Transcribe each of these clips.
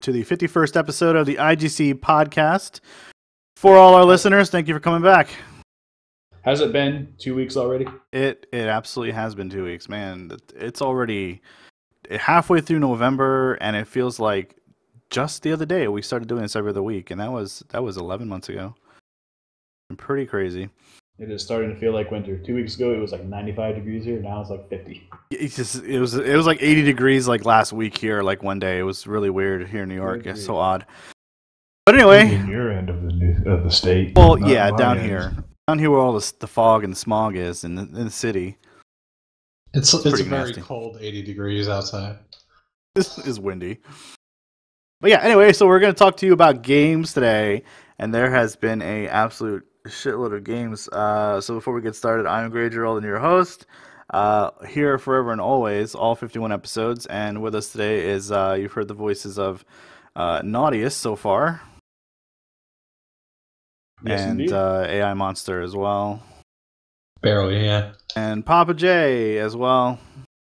to the 51st episode of the IGC Podcast. For all our listeners, thank you for coming back. Has it been 2 weeks already? It absolutely has been 2 weeks, man. It's already halfway through November, and it feels like just the other day we started doing this every other week, and that was 11 months ago. Pretty crazy. It is starting to feel like winter. 2 weeks ago, it was like 95 degrees here. Now it's like 50. It was like 80 degrees like last week here, like one day. It was really weird here in New York. It's so odd. But anyway, in your end of the state. Well, yeah, down here where all the fog and the smog is in the city. It's a very nasty. cold 80 degrees outside. This is windy. But yeah, anyway, so we're going to talk to you about games today, and there has been a absolute shitload of games. So before we get started, I'm Greg Gerald and your host. Here forever and always, all 51 episodes, and with us today is you've heard the voices of Naughtiest so far, Yes, and AI Monster as well, Barely, yeah. and Papa J as well.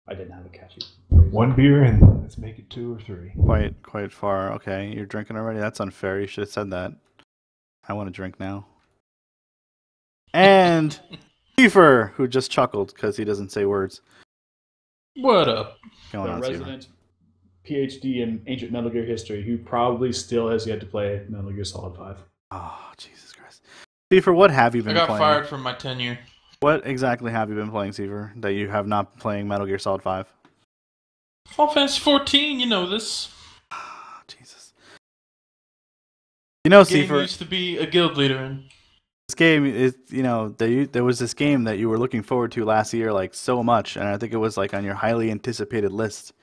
I didn't have a catchy. One beer and let's make it 2 or 3. Quite far. Okay, you're drinking already? That's unfair. You should have said that. I want to drink now. And Kiefer, who just chuckled because he doesn't say words. What up? Going The on, resident PhD in ancient Metal Gear history who probably still has yet to play Metal Gear Solid 5. Oh, Jesus Christ. Kiefer, what have you been I playing? got fired from my tenure. What exactly have you been playing, Kiefer, that you have not been playing Metal Gear Solid 5? Final Fantasy 14, you know this. Oh, Jesus. You know, Game Kiefer, used to be a guild leader in. this game is, there was this game that you were looking forward to last year, like, so much, and I think it was, like, on your highly anticipated list.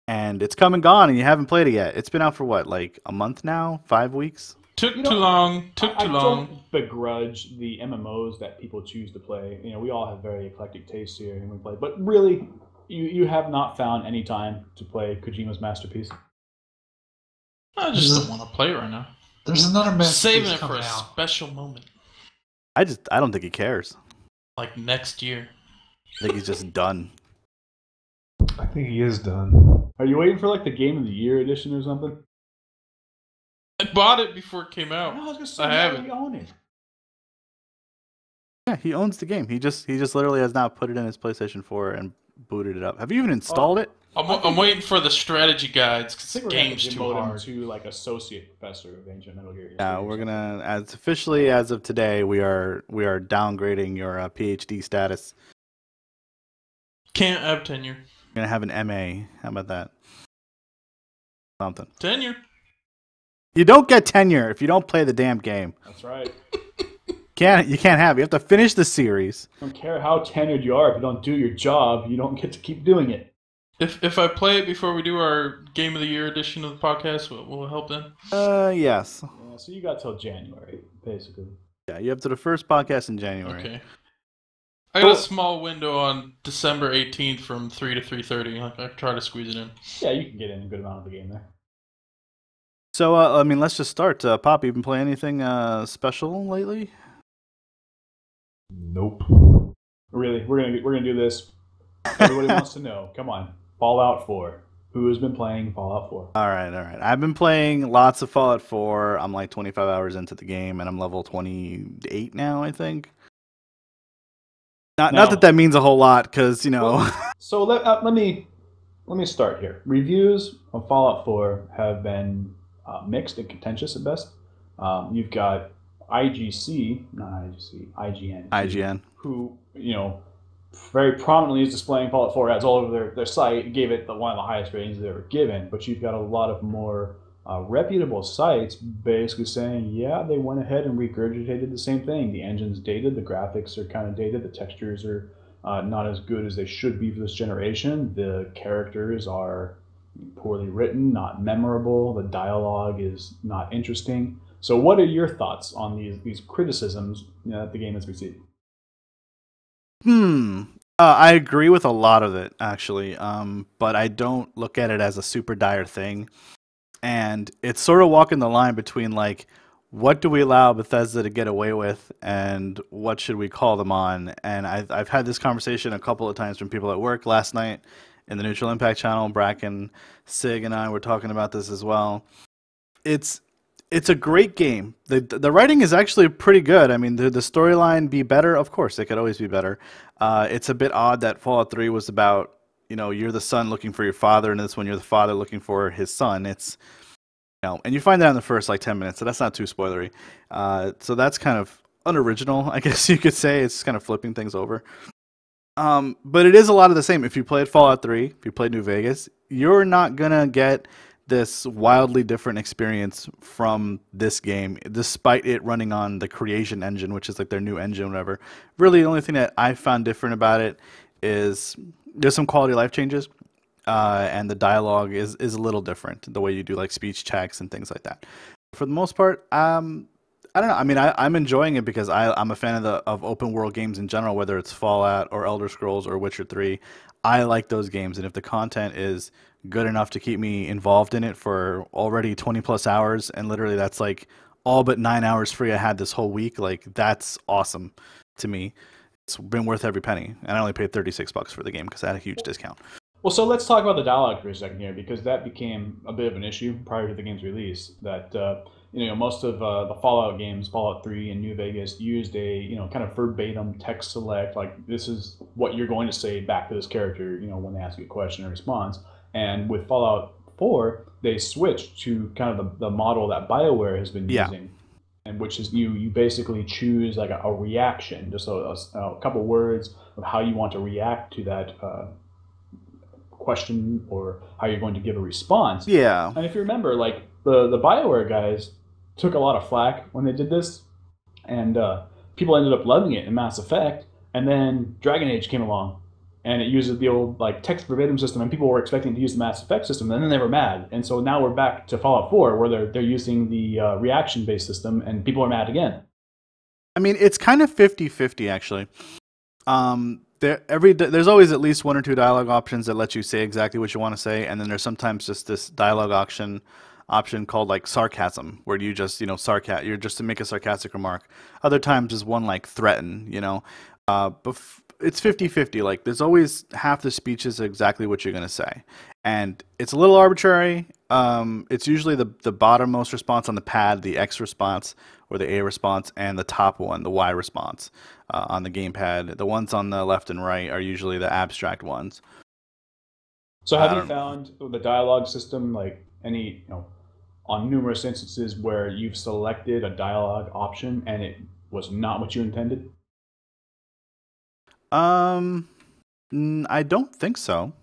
And it's come and gone, and you haven't played it yet. It's been out for what, like, a month now? 5 weeks? Took too long. I don't begrudge the MMOs that people choose to play. You know, we all have very eclectic tastes here and we play. But really, you have not found any time to play Kojima's masterpiece. I just don't want to play right now. There's another masterpiece Saving it for coming a out. special moment. I don't think he cares. Like next year. I think he's just done. I think he is done. Are you waiting for like the Game of the Year edition or something? I bought it before it came out. No, I was gonna say, I haven't. We own it. Yeah, he owns the game. He just literally has not put it in his PlayStation 4 and booted it up. Have you even installed it? I'm waiting for the strategy guides I because think the we're gonna game's too demote him hard. to like associate professor of ancient Metal Gear. Yeah, we're gonna, as officially as of today, we are downgrading your PhD status. Can't have tenure. You're gonna have an MA. How about that? Something. Tenure. You don't get tenure if you don't play the damn game. That's right. You can't have it. You have to finish the series. I don't care how tenured you are. If you don't do your job, you don't get to keep doing it. If I play it before we do our Game of the Year edition of the podcast, will it help then? Yes. Yeah, so you got till January, basically. Yeah, you have to the first podcast in January. Okay. I got a small window on December 18th from 3 to 3:30. I try to squeeze it in. Yeah, you can get in a good amount of the game there. So, let's just start. Pop, you been playing anything special lately? Nope. Really, we're gonna do this. Everybody wants to know. Come on, Fallout 4. Who has been playing Fallout 4? All right. I've been playing lots of Fallout 4. I'm like 25 hours into the game, and I'm level 28 now, I think. Not that means a whole lot, because, Well, so let me start here. Reviews of Fallout 4 have been mixed and contentious at best. You've got IGC, not IGC, IGN. Who, very prominently is displaying Fallout 4 ads all over their site, gave it one of the highest ratings they ever given. But you've got a lot of more reputable sites basically saying, yeah, they went ahead and regurgitated the same thing. The engine's dated, the graphics are kind of dated, the textures are not as good as they should be for this generation. The characters are poorly written, not memorable. The dialogue is not interesting. So what are your thoughts on these criticisms that the game has received? I agree with a lot of it, actually, but I don't look at it as a super dire thing. And it's sort of walking the line between, like, what do we allow Bethesda to get away with and what should we call them on? And I've had this conversation a couple of times from people at work. Last night in the Neutral Impact channel, Bracken, Sig, and I were talking about this as well. it's a great game. The writing is actually pretty good. I mean, the storyline be better, of course, it could always be better. It's a bit odd that Fallout 3 was about, you're the son looking for your father, and this one you're the father looking for his son. It's and you find that in the first like 10 minutes, so that's not too spoilery. So that's kind of unoriginal, I guess you could say. It's kind of flipping things over. But it is a lot of the same. If you played Fallout 3, if you played New Vegas, you're not gonna get this wildly different experience from this game, despite it running on the Creation engine, which is like their new engine, whatever. Really, the only thing that I found different about it is there's some quality of life changes, and the dialogue is a little different, the way you do like speech checks and things like that. For the most part, I don't know. I mean, I'm enjoying it because I'm a fan of open world games in general, whether it's Fallout or Elder Scrolls or Witcher 3. I like those games, and if the content is good enough to keep me involved in it for already 20 plus hours, and literally that's like all but 9 hours free I had this whole week, like that's awesome to me. It's been worth every penny, and I only paid $36 for the game because I had a huge discount. Well, so let's talk about the dialogue for a second here, because that became a bit of an issue prior to the game's release. That most of the Fallout games, Fallout 3 and New Vegas, used a kind of verbatim text select, like this is what you're going to say back to this character, when they ask you a question or response. And with Fallout 4, they switched to kind of the model that BioWare has been using, and which is you basically choose like a reaction, just a couple words of how you want to react to that question, or how you're going to give a response. Yeah. And if you remember, like the BioWare guys took a lot of flack when they did this, and people ended up loving it in Mass Effect, and then Dragon Age came along, and it uses the old like text verbatim system, and people were expecting to use the Mass Effect system, and then they were mad. And so now we're back to Fallout 4, where they're using the reaction-based system, and people are mad again. I mean, it's kind of 50-50 actually. There's always at least one or two dialogue options that let you say exactly what you want to say, and then there's sometimes just this dialogue option called like sarcasm, where you just you're just to make a sarcastic remark. Other times is one like threaten, but it's 50-50. Like there's always half the speech is exactly what you're going to say, and it's a little arbitrary. It's usually the bottommost response on the pad, the X response or the A response, and the top one, the Y response, on the gamepad. The ones on the left and right are usually the abstract ones. So have you found the dialogue system like any on numerous instances where you've selected a dialogue option and it was not what you intended? I don't think so.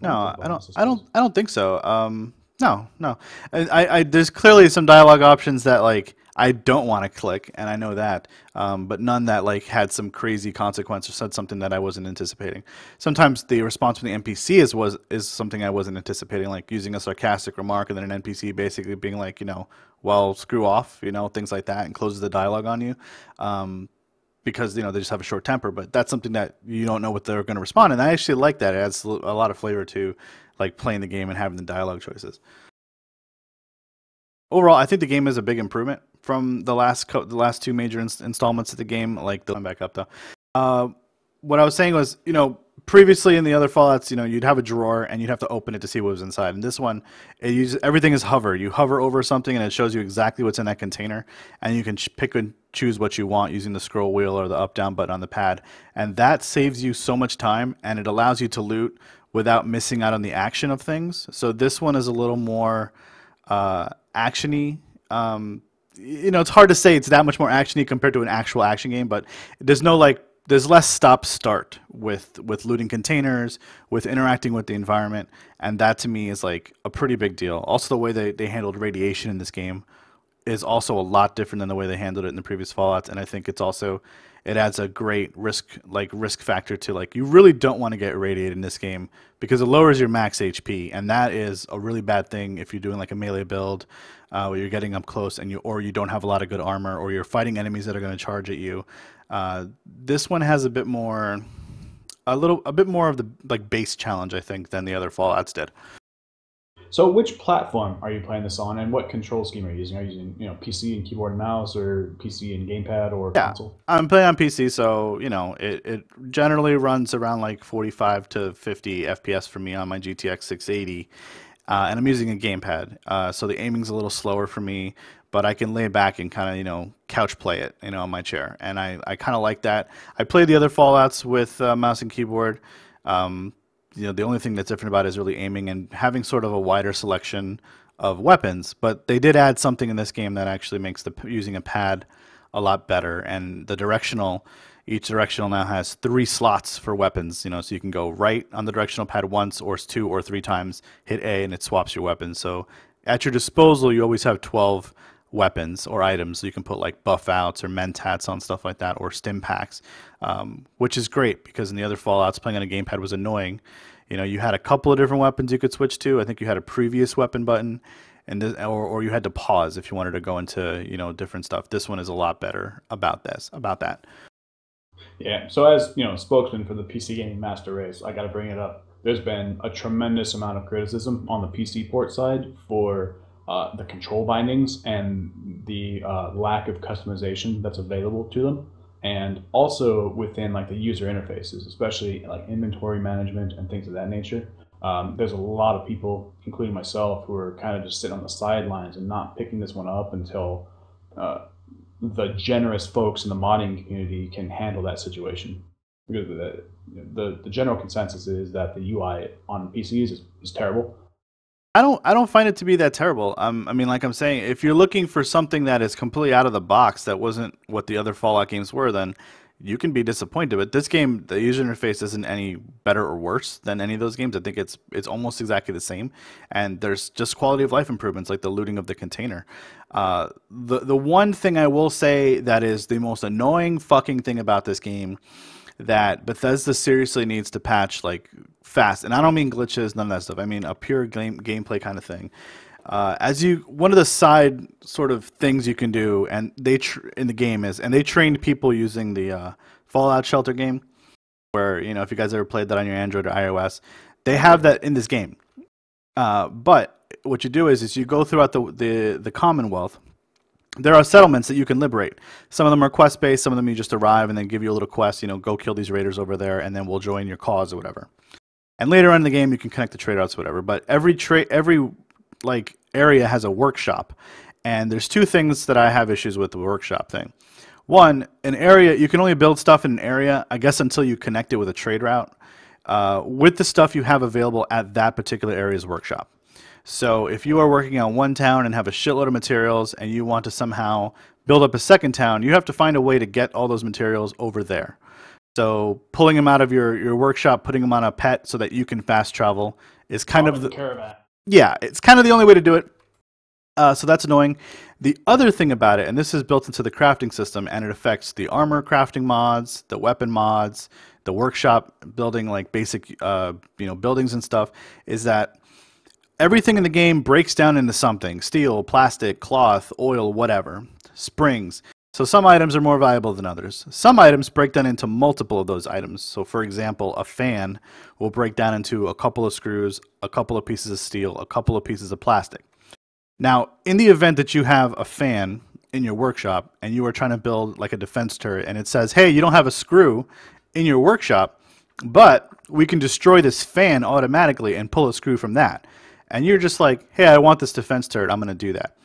No, I don't think so. No. I there's clearly some dialogue options that like I don't want to click, and I know that, but none that like had some crazy consequence or said something that I wasn't anticipating. Sometimes the response from the NPC is something I wasn't anticipating, like using a sarcastic remark and then an NPC basically being like, well, screw off, things like that, and closes the dialogue on you. Because they just have a short temper, but that's something that you don't know what they're going to respond, and I actually like that. It adds a lot of flavor to like playing the game and having the dialogue choices. Overall, I think the game is a big improvement from the last two major installments of the game. Like the back up though. What I was saying was, previously in the other Fallouts, you'd have a drawer and you'd have to open it to see what was inside. And this one, everything is hover. You hover over something and it shows you exactly what's in that container, and you can pick and choose what you want using the scroll wheel or the up-down button on the pad. And that saves you so much time, and it allows you to loot without missing out on the action of things. So this one is a little more action-y. It's hard to say it's that much more action-y compared to an actual action game, but there's less stop-start with looting containers, with interacting with the environment, and that to me is like a pretty big deal. Also, the way they handled radiation in this game is also a lot different than the way they handled it in the previous Fallouts, and I think it adds a great risk factor to like you really don't want to get irradiated in this game because it lowers your max HP, and that is a really bad thing if you're doing like a melee build where you're getting up close and you don't have a lot of good armor, or you're fighting enemies that are going to charge at you. This one has a bit more of the like base challenge, I think, than the other Fallouts did. So which platform are you playing this on, and what control scheme are you using? Are you using PC and keyboard and mouse, or PC and gamepad, or console? I'm playing on PC, so it generally runs around like 45 to 50 FPS for me on my GTX 680. and I'm using a gamepad, so the aiming's a little slower for me, but I can lay back and kind of, couch play it, on my chair, and I kind of like that. I played the other Fallouts with mouse and keyboard. The only thing that's different about it is really aiming and having sort of a wider selection of weapons, but they did add something in this game that actually makes using a pad a lot better, and each directional now has 3 slots for weapons, so you can go right on the directional pad once or 2 or 3 times, hit A, and it swaps your weapons. So at your disposal, you always have 12 weapons or items. So you can put like buff outs or mentats on stuff like that, or stim packs, which is great because in the other Fallouts, playing on a gamepad was annoying. You had a couple of different weapons you could switch to. I think you had a previous weapon button, or you had to pause if you wanted to go into different stuff. This one is a lot better about that. Yeah, so as spokesman for the PC Gaming Master Race, I got to bring it up. There's been a tremendous amount of criticism on the PC port side for the control bindings and the lack of customization that's available to them, and also within like the user interfaces, especially like inventory management and things of that nature. There's a lot of people, including myself, who are kind of just sitting on the sidelines and not picking this one up until the generous folks in the modding community can handle that situation. Because the general consensus is that the UI on PCs is terrible. I don't find it to be that terrible. Like I'm saying, if you're looking for something that is completely out of the box, that wasn't what the other Fallout games were, then you can be disappointed. But this game, the user interface isn't any better or worse than any of those games. I think it's almost exactly the same, and there's just quality of life improvements, like the looting of the container. The one thing I will say that is the most annoying fucking thing about this game that Bethesda seriously needs to patch like fast, and I don't mean glitches, none of that stuff. I mean a pure gameplay kind of thing. One of the side sort of things you can do, and in the game is, and they trained people using the Fallout Shelter game, where if you guys ever played that on your Android or iOS, they have that in this game. But what you do is you go throughout the Commonwealth. There are settlements that you can liberate. Some of them are quest based. Some of them you just arrive and then give you a little quest. Go kill these raiders over there, and then we'll join your cause or whatever. And later on in the game, you can connect the trade routes, or whatever. But every like area has a workshop, and there's 2 things that I have issues with the workshop thing. One, an area, you can only build stuff in an area, I guess, until you connect it with a trade route with the stuff you have available at that particular area's workshop. So if you are working on one town and have a shitload of materials and you want to somehow build up a second town, you have to find a way to get all those materials over there. So pulling them out of your workshop, putting them on a pet so that you can fast travel is kind of the caravan. Yeah, it's kind of the only way to do it. So that's annoying. The other thing about it, and this is built into the crafting system, and it affects the armor crafting mods, the weapon mods, the workshop building, like basic buildings and stuff, is that everything in the game breaks down into something: steel, plastic, cloth, oil, whatever, springs. So some items are more valuable than others. Some items break down into multiple of those items. So for example, a fan will break down into a couple of screws, a couple of pieces of steel, a couple of pieces of plastic. Now, in the event that you have a fan in your workshop and you are trying to build like a defense turret, and it says, hey, you don't have a screw in your workshop, but we can destroy this fan automatically and pull a screw from that. And you're just like, hey, I want this defense turret, I'm going to do that.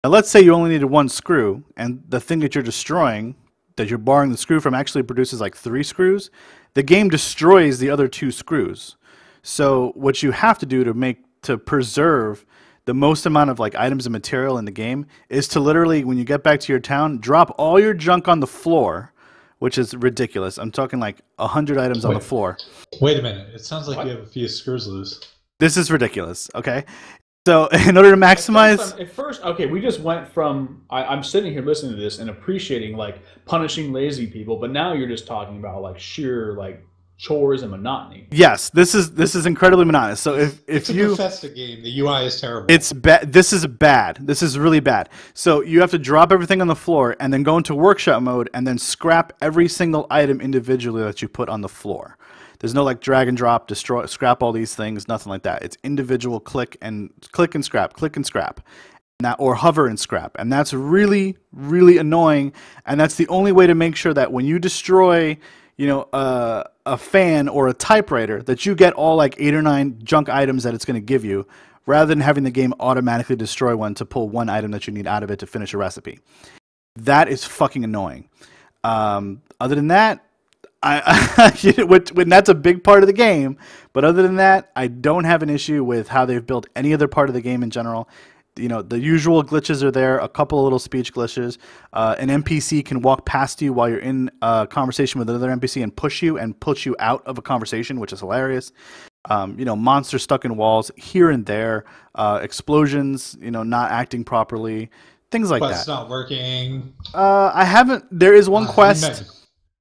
Now, let's say you only needed 1 screw, and the thing that you're destroying, that you're borrowing the screw from, actually produces like 3 screws. The game destroys the other 2 screws. So what you have to do to preserve the most amount of like items and material in the game is to literally, when you get back to your town, drop all your junk on the floor, which is ridiculous. I'm talking like 100 items on the floor. Wait a minute. It sounds like you have a few screws loose. This is ridiculous, okay? So in order to maximize... At first, okay, we just went from... I'm sitting here listening to this and appreciating, like, punishing lazy people, but now you're just talking about, like, sheer, like, chores and monotony. Yes, this is incredibly monotonous. So if it's you... It's a Bethesda game. The UI is terrible. It's This is bad. This is really bad. So you have to drop everything on the floor and then go into workshop mode and then scrap every single item individually that you put on the floor. There's no like drag and drop, destroy, scrap all these things, nothing like that. It's individual click and scrap, or hover and scrap. And that's really, really annoying. And that's the only way to make sure that when you destroy, a fan or a typewriter, that you get all like 8 or 9 junk items that it's going to give you, rather than having the game automatically destroy one to pull one item that you need out of it to finish a recipe. That is fucking annoying. Other than that, when that's a big part of the game, but other than that, I don't have an issue with how they've built any other part of the game in general. You know, the usual glitches are there, a couple of little speech glitches. An NPC can walk past you while you're in a conversation with another NPC and push you out of a conversation, which is hilarious. You know, monsters stuck in walls here and there, explosions, you know, not acting properly, things like Quest's that. not working. I haven't. There is one quest.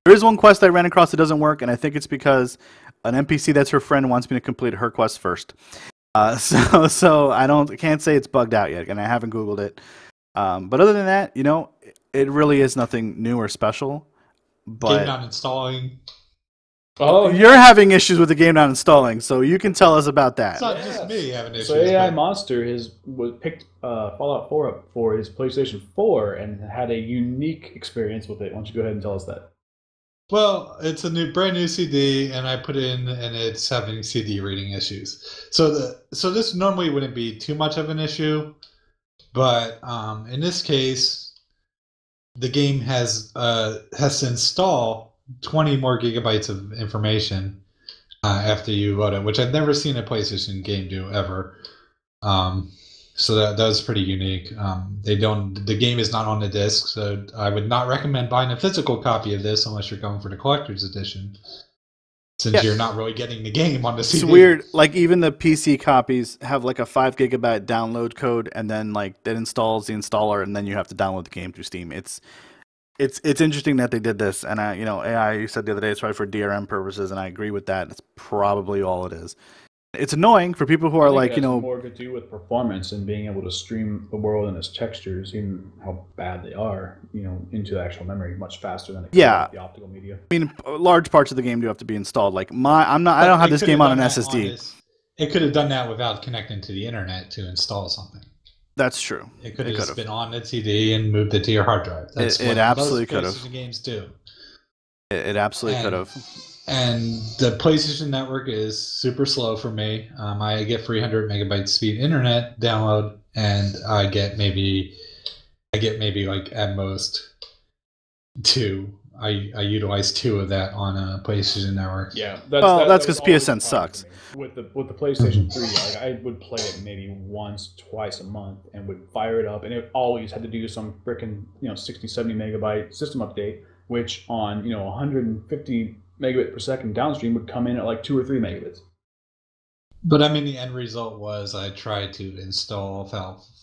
There is one quest I ran across that doesn't work, and I think it's because an NPC that's her friend wants me to complete her quest first. So I can't say it's bugged out yet, and I haven't Googled it. But other than that, you know, it really is nothing new or special. But Game not installing. Oh, you're having issues with the game not installing, so you can tell us about that. It's not just me having issues. So AI but Monster picked Fallout 4 up for his PlayStation 4 and had a unique experience with it. Why don't you go ahead and tell us that? Well, it's a brand new CD, and I put it in, and it's having CD reading issues. So this normally wouldn't be too much of an issue, but in this case, the game has to install 20 more gigabytes of information after you load it, which I've never seen a PlayStation game do ever. So that was pretty unique. The game is not on the disc, so I would not recommend buying a physical copy of this unless you're going for the collector's edition, since you're not really getting the game on the CD. It's weird. Like even the PC copies have like a 5 gigabyte download code, and then like that installs the installer, and then you have to download the game through Steam. It's interesting that they did this, and you know, AI, you said the other day it's probably for DRM purposes, and I agree with that. That's probably all it is. It's annoying for people who are like, you know, more to do with performance and being able to stream the world and its textures, even how bad they are, you know, into the actual memory much faster than the optical media. I mean, large parts of the game do have to be installed. Like I don't have this game on an SSD. It could have done that without connecting to the internet to install something. That's true. It could have just been on the CD and moved it to your hard drive. That's it absolutely could have. Most games do. It absolutely could have. And the PlayStation Network is super slow for me. I get 300 megabyte speed internet download, and I get maybe like at most 2. I utilize 2 of that on a PlayStation Network. Yeah, that's because PSN sucks. With the PlayStation 3, like, I would play it maybe once, twice a month, and would fire it up, and it always had to do some frickin' 60, 70 megabyte system update, which on 150 megabit per second downstream would come in at like 2 or 3 megabits. But I mean, the end result was I tried to install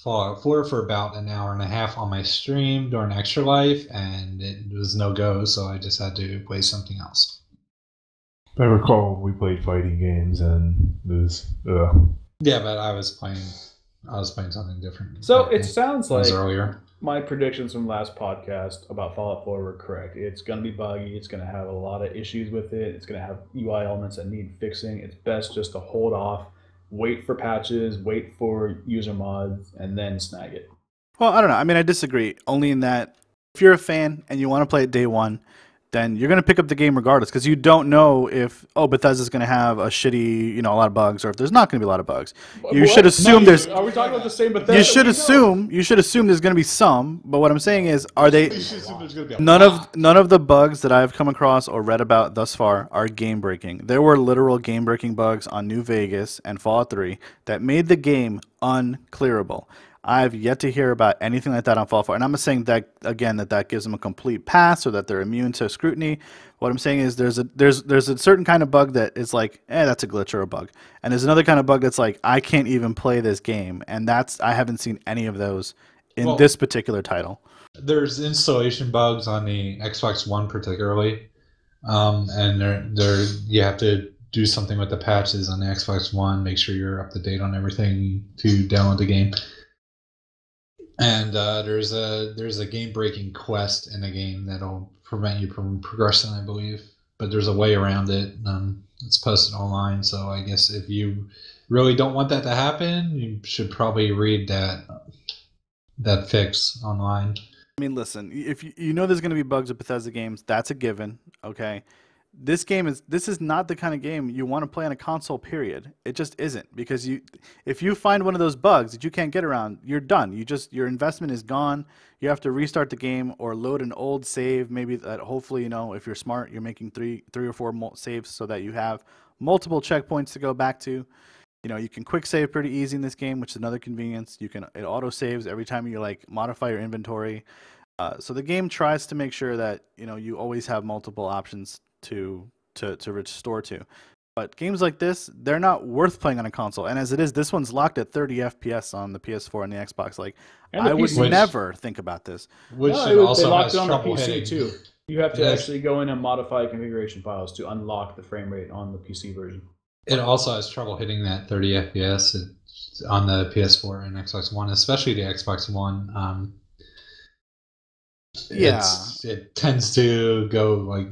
Fallout 4 for about an hour and a half on my stream during Extra Life, and it was no go, so I just had to play something else. I recall we played fighting games, and it was Yeah, but I was playing something different. So it sounds like earlier. My predictions from last podcast about Fallout 4 were correct. It's going to be buggy. It's going to have a lot of issues with it. It's going to have UI elements that need fixing. It's best just to hold off, wait for patches, wait for user mods, and then snag it. Well, I don't know. I mean, I disagree. Only in that if you're a fan and you want to play it day one, then you're going to pick up the game regardless, because you don't know if, Bethesda's going to have a shitty, a lot of bugs, or if there's not going to be a lot of bugs. You should assume there's... Are we talking about the same Bethesda? You should assume there's going to be some, but what I'm saying is, are they... None of the bugs that I've come across or read about thus far are game-breaking. There were literal game-breaking bugs on New Vegas and Fallout 3 that made the game unclearable. I've yet to hear about anything like that on Fallout 4. And I'm not saying that, again, that gives them a complete pass or that they're immune to scrutiny. What I'm saying is there's a certain kind of bug that is like, that's a glitch or a bug. And there's another kind of bug that's like, I can't even play this game. And I haven't seen any of those in this particular title. There's installation bugs on the Xbox One particularly. And you have to do something with the patches on the Xbox One, make sure you're up to date on everything to download the game. And there's a game-breaking quest in the game that'll prevent you from progressing, I believe. But there's a way around it. It's posted online, so I guess if you really don't want that to happen, you should probably read that fix online. I mean, listen, if you know there's going to be bugs with Bethesda games, that's a given, okay? this is not the kind of game you want to play on a console, period. It just isn't, because if you find one of those bugs that you can't get around, you're done. Your investment is gone. You have to restart the game or load an old save, maybe that hopefully, if you're smart, you're making three or four saves so that you have multiple checkpoints to go back to. You can quick save pretty easy in this game, which is another convenience. It auto saves every time you modify your inventory. So the game tries to make sure that you always have multiple options to restore to. But games like this, they're not worth playing on a console. And as it is, this one's locked at 30 FPS on the PS4 and the Xbox. I would never think about this. Which they also locked has it on the trouble PC hitting. too. You have to actually go in and modify configuration files to unlock the frame rate on the PC version. It also has trouble hitting that 30 FPS on the PS4 and Xbox One, especially the Xbox One. It tends to go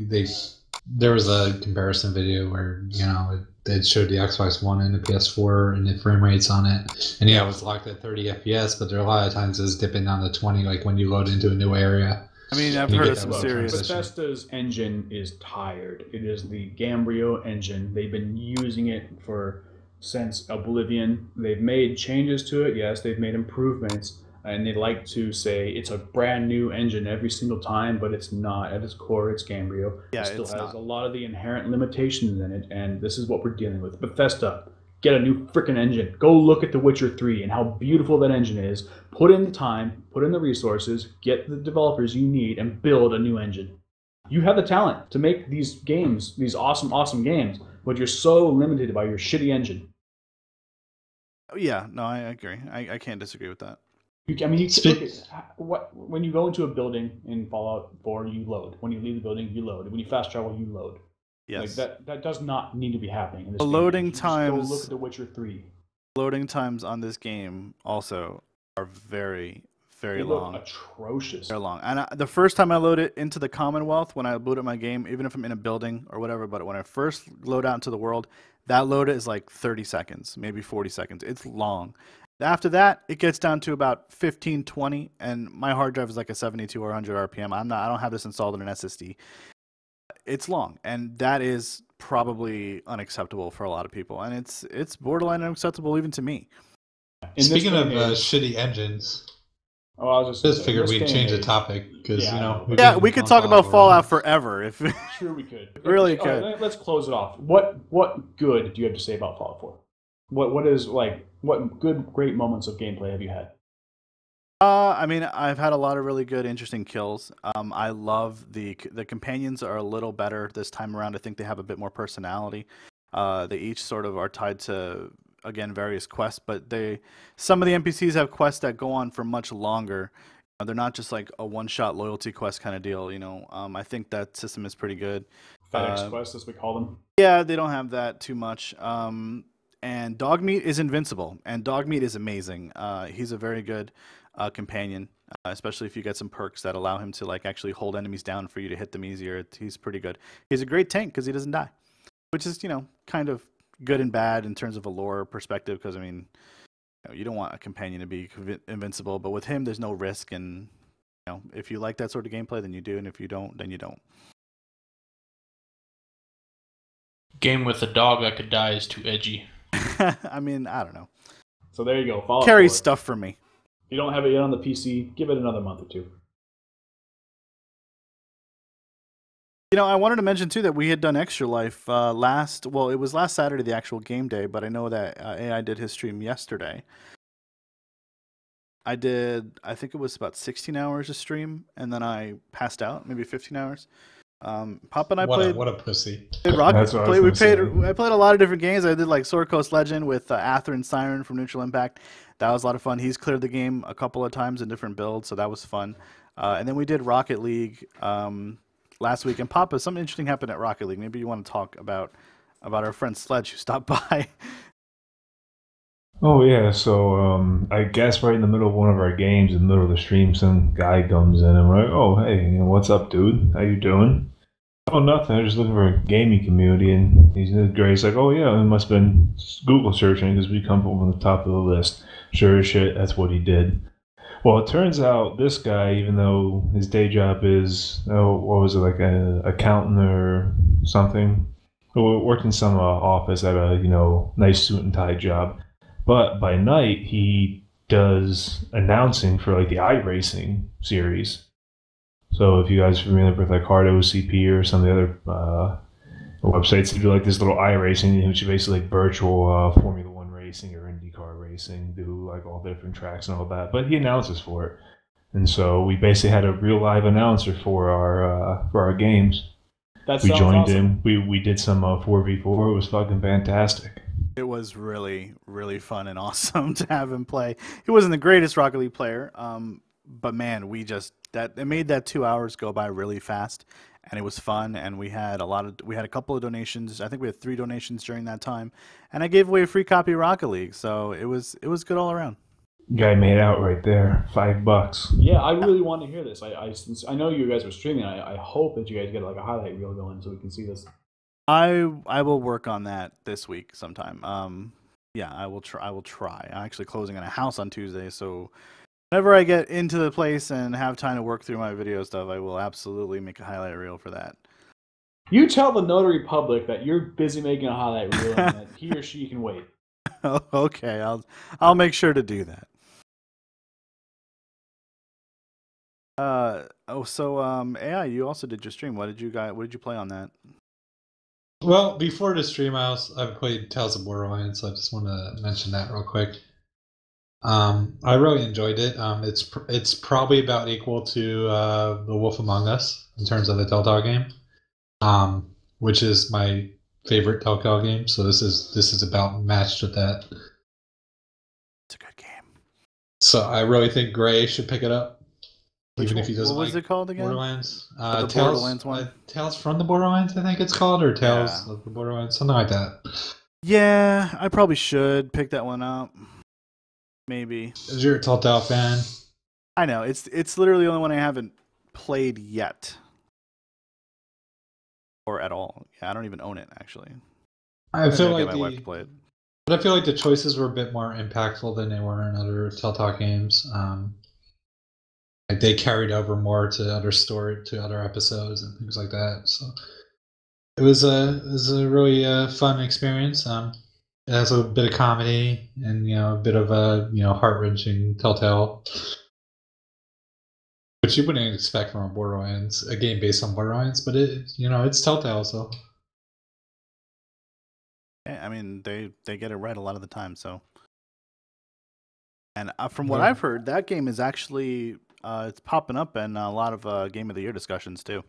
there was a comparison video where it showed the Xbox One and the PS4 and the frame rates on it, and it was locked at 30 FPS, but there are a lot of times it's dipping down to 20, when you load into a new area. I mean, I've heard of some serious. Bethesda's engine is tired. It is the Gamebryo engine. They've been using it since Oblivion. They've made changes to it. Yes, they've made improvements. And they like to say it's a brand new engine every single time, but it's not. At its core, it's Gamebryo. Yeah, it still has a lot of the inherent limitations in it, and this is what we're dealing with. Bethesda, get a new freaking engine. Go look at The Witcher 3 and how beautiful that engine is. Put in the time, put in the resources, get the developers you need, and build a new engine. You have the talent to make these games, these awesome, awesome games, but you're so limited by your shitty engine. Yeah, no, I agree. I can't disagree with that. When you go into a building in Fallout 4, you load. When you leave the building, you load. When you fast travel, you load. Yes. That does not need to be happening in this game. Loading times. Go look at The Witcher 3. Loading times on this game also are very, very long. Look atrocious. They're long. And the first time I load it into the Commonwealth, when I boot up my game, even if I'm in a building or whatever, but when I first load out into the world, that load is 30 seconds, maybe 40 seconds. It's long. After that, it gets down to about 15, 20, and my hard drive is a 72 or 100 RPM. I don't have this installed in an SSD. It's long, and that is probably unacceptable for a lot of people, and it's borderline unacceptable even to me. Speaking of shitty engines, I was just figured we'd change the topic because we could talk about Fallout forever if sure we could. Really could. Right, let's close it off. What good do you have to say about Fallout 4? What good, great moments of gameplay have you had? I mean, I've had a lot of really good, interesting kills. I love the companions are a little better this time around. I think they have a bit more personality. They each sort of are tied to, again, various quests, but some of the NPCs have quests that go on for much longer. They're not just a one-shot loyalty quest kind of deal. I think that system is pretty good. FedEx quests, as we call them. Yeah, they don't have that too much. And Dogmeat is invincible, and Dogmeat is amazing. He's a very good companion, especially if you get some perks that allow him to actually hold enemies down for you to hit them easier. He's pretty good. He's a great tank because he doesn't die, which is kind of good and bad in terms of a lore perspective. Because you don't want a companion to be invincible, but with him, there's no risk, and if you like that sort of gameplay, then you do, and if you don't, then you don't. Game with a dog that could die is too edgy. I mean, I don't know. So there you go. Fallout Carry 4. stuff for me. If you don't have it yet on the PC, give it another month or two. I wanted to mention too that we had done Extra Life it was last Saturday, the actual game day, but I know that AI did his stream yesterday. I think it was about 16 hours of stream, and then I passed out, maybe 15 hours. Pop and I played. What a pussy! I played a lot of different games. I did Sword Coast Legend with Aether and Siren from Neutral Impact. That was a lot of fun. He's cleared the game a couple of times in different builds, so that was fun. And then we did Rocket League last week. And Papa, something interesting happened at Rocket League. Maybe you want to talk about our friend Sledge who stopped by. Oh yeah, so I guess right in the middle of one of our games, in the middle of the stream, some guy comes in and we're like, "Oh hey, what's up, dude? How you doing?" "Oh nothing. I'm just looking for a gaming community." And he's great. He's like, "Oh yeah, it must have been Google searching because we come up on the top of the list." Sure as shit, that's what he did. Well, it turns out this guy, even though his day job is, what was it, like an accountant or something, who worked in some office at a nice suit and tie job, but by night he does announcing for like the iRacing series. So if you guys are familiar with like Hard OCP or some of the other websites that do like this little iRacing, which is basically like virtual Formula One racing or IndyCar racing, do like all the different tracks and all that. But he announces for it, and so we basically had a real live announcer for our games. We joined awesome. in. We did some 4v4. It was fucking fantastic. It was really, really fun and awesome to have him play. He wasn't the greatest Rocket League player, but man, it made that 2 hours go by really fast, and it was fun. And we had a couple of donations. I think we had 3 donations during that time, and I gave away a free copy of Rocket League, so it was good all around. Guy made out right there, $5. Yeah, I really want to hear this. I know you guys were streaming. I hope that you guys get like a highlight reel going so we can see this. I will work on that this week sometime. Yeah, I will try. I'm actually closing on a house on Tuesday, so whenever I get into the place and have time to work through my video stuff, I will absolutely make a highlight reel for that. You tell the notary public that you're busy making a highlight reel and that he or she can wait. Okay, I'll make sure to do that. AI, you also did your stream. What did you play on that? Well, before the stream, I played Tales of Borderlands, so I just want to mention that real quick. I really enjoyed it. It's probably about equal to The Wolf Among Us in terms of the Telltale game, which is my favorite Telltale game. So this is about matched with that. It's a good game. So I really think Gray should pick it up. Even if he doesn't what was like it called again? Borderlands. The Tales, Borderlands one? Tales from the Borderlands, I think it's called, or Tales of the Borderlands, something like that. Yeah, I probably should pick that one up. Maybe. Is you're a Telltale fan? I know. It's literally the only one I haven't played yet. Or at all. Yeah, I don't even own it, actually. I feel like my wife to play it. But I feel like the choices were a bit more impactful than they were in other Telltale games. Like they carried over more to other episodes and things like that. So it was a really fun experience. It has a bit of comedy and a bit of a heart-wrenching Telltale, which you wouldn't expect from a game based on Borderlands, but it's Telltale, so. I mean, they get it right a lot of the time. So, and from what I've heard, that game is actually it's popping up in a lot of Game of the Year discussions too.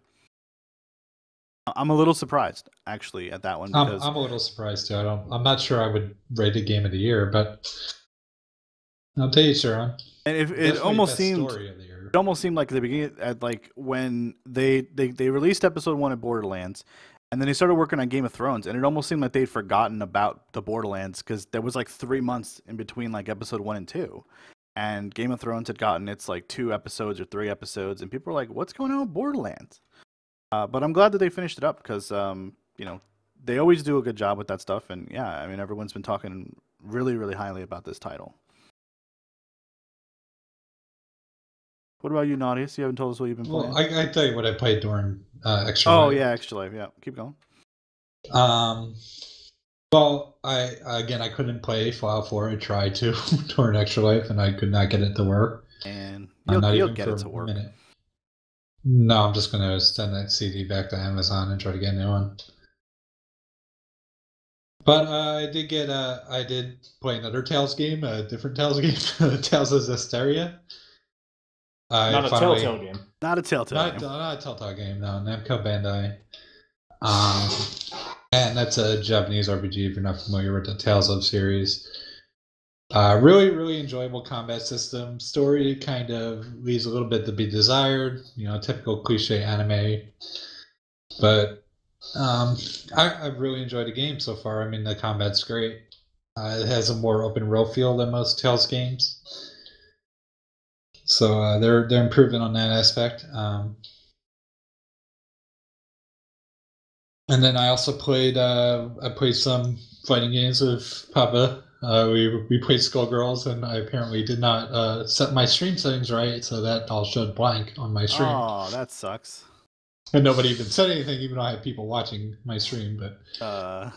I'm a little surprised actually at that one. Because I'm a little surprised too. I'm not sure I would rate it Game of the Year, but I'll tell you, Sharon. And it almost seemed like at the beginning, like when they released episode 1 of Borderlands. And then they started working on Game of Thrones, and it almost seemed like they'd forgotten about the Borderlands because there was like 3 months in between like episode 1 and 2. And Game of Thrones had gotten its like 2 episodes or 3 episodes, and people were like, what's going on with Borderlands? But I'm glad that they finished it up because, they always do a good job with that stuff. And yeah, I mean, everyone's been talking really, really highly about this title. What about you, Naughtius? You haven't told us what you've been playing. Well, I tell you what I played during Extra Life. Oh, yeah, Extra Life. Yeah, keep going. Well, I couldn't play Fallout 4. I tried to during Extra Life, and I could not get it to work. And you'll get it to work. No, I'm just going to send that CD back to Amazon and try to get a new one. But I did play another Tales game, a different Tales game, Tales of Zestiria. Not a Telltale game. Not a Telltale game. Not a Telltale game, no. Namco Bandai. And that's a Japanese RPG if you're not familiar with the Tales of series. Really, really enjoyable combat system. Story kind of leaves a little bit to be desired. Typical cliche anime. But I've really enjoyed the game so far. I mean, the combat's great. It has a more open world feel than most Tales games. So they're improving on that aspect. And then I also played some fighting games with Papa We played Skullgirls, and I apparently did not set my stream settings right, so that all showed blank on my stream. Oh, that sucks. And nobody even said anything, even though I had people watching my stream. But I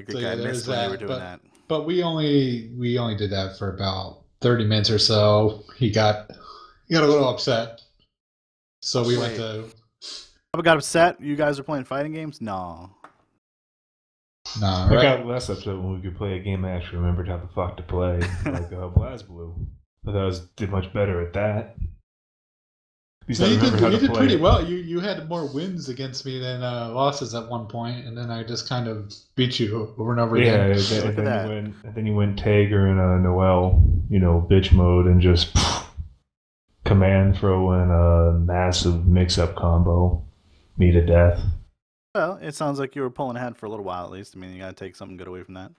think I missed when you were doing that. But we only did that for about 30 minutes or so. He got a little upset, so we went to. I got upset. You guys are playing fighting games? No. Nah, I right? got less upset when we could play a game I actually remembered how the fuck to play, like BlazBlue. I thought I did much better at that. You did pretty well. You had more wins against me than losses at one point, and then I just kind of beat you over and over again. And then you went Tager and Noel, bitch mode, and just command throw in a massive mix-up combo, me to death. Well, it sounds like you were pulling ahead for a little while at least. I mean, you got to take something good away from that.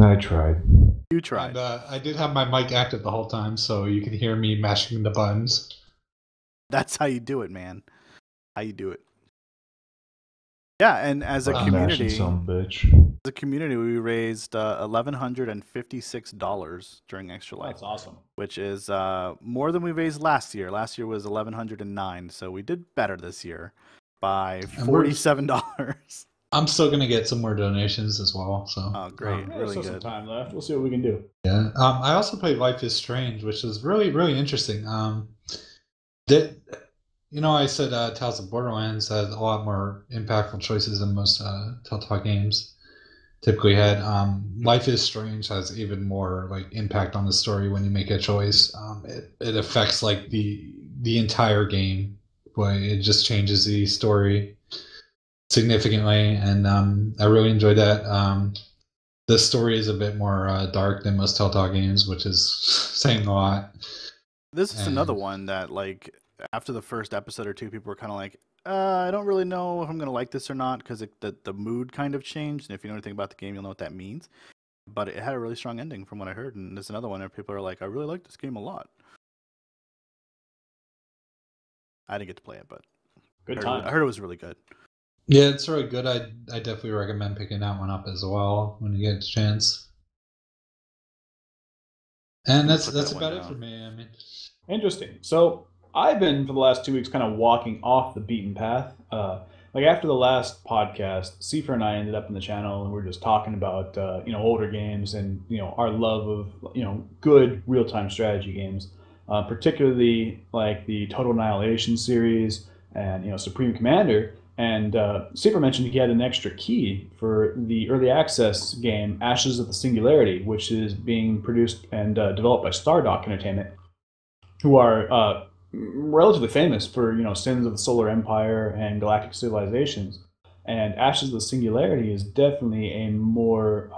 I tried. You tried. And I did have my mic active the whole time, so you could hear me mashing the buttons. That's how you do it, man. How you do it. Yeah, and as a community, we raised $1,156 during Extra Life. That's awesome. Which is more than we raised last year. Last year was $1,109, so we did better this year by $47. I'm still gonna get some more donations as well. So great, really good. Some time left. We'll see what we can do. Yeah. I also played Life is Strange, which is really, really interesting. I said Tales of Borderlands had a lot more impactful choices than most Telltale games typically had. Life is Strange has even more like impact on the story when you make a choice. It affects like the entire game. But it just changes the story significantly, and I really enjoyed that. The story is a bit more dark than most Telltale games, which is saying a lot. This is another one that, like, after the first episode or two, people were kind of like, I don't really know if I'm going to like this or not, because the mood kind of changed, and if you know anything about the game, you'll know what that means. But it had a really strong ending from what I heard, and there's another one where people are like, I really like this game a lot. I didn't get to play it, but I heard it was really good. Yeah, it's really good. I definitely recommend picking that one up as well when you get a chance. And that's about it for me. I mean, interesting. So I've been for the last 2 weeks kind of walking off the beaten path. Like after the last podcast, Cipher and I ended up in the channel and we were just talking about older games and our love of good real-time strategy games. Particularly like the Total Annihilation series and Supreme Commander. And Cipher mentioned he had an extra key for the early access game Ashes of the Singularity, which is being produced and developed by Stardock Entertainment, who are relatively famous for Sins of the Solar Empire and Galactic Civilizations. And Ashes of the Singularity is definitely a more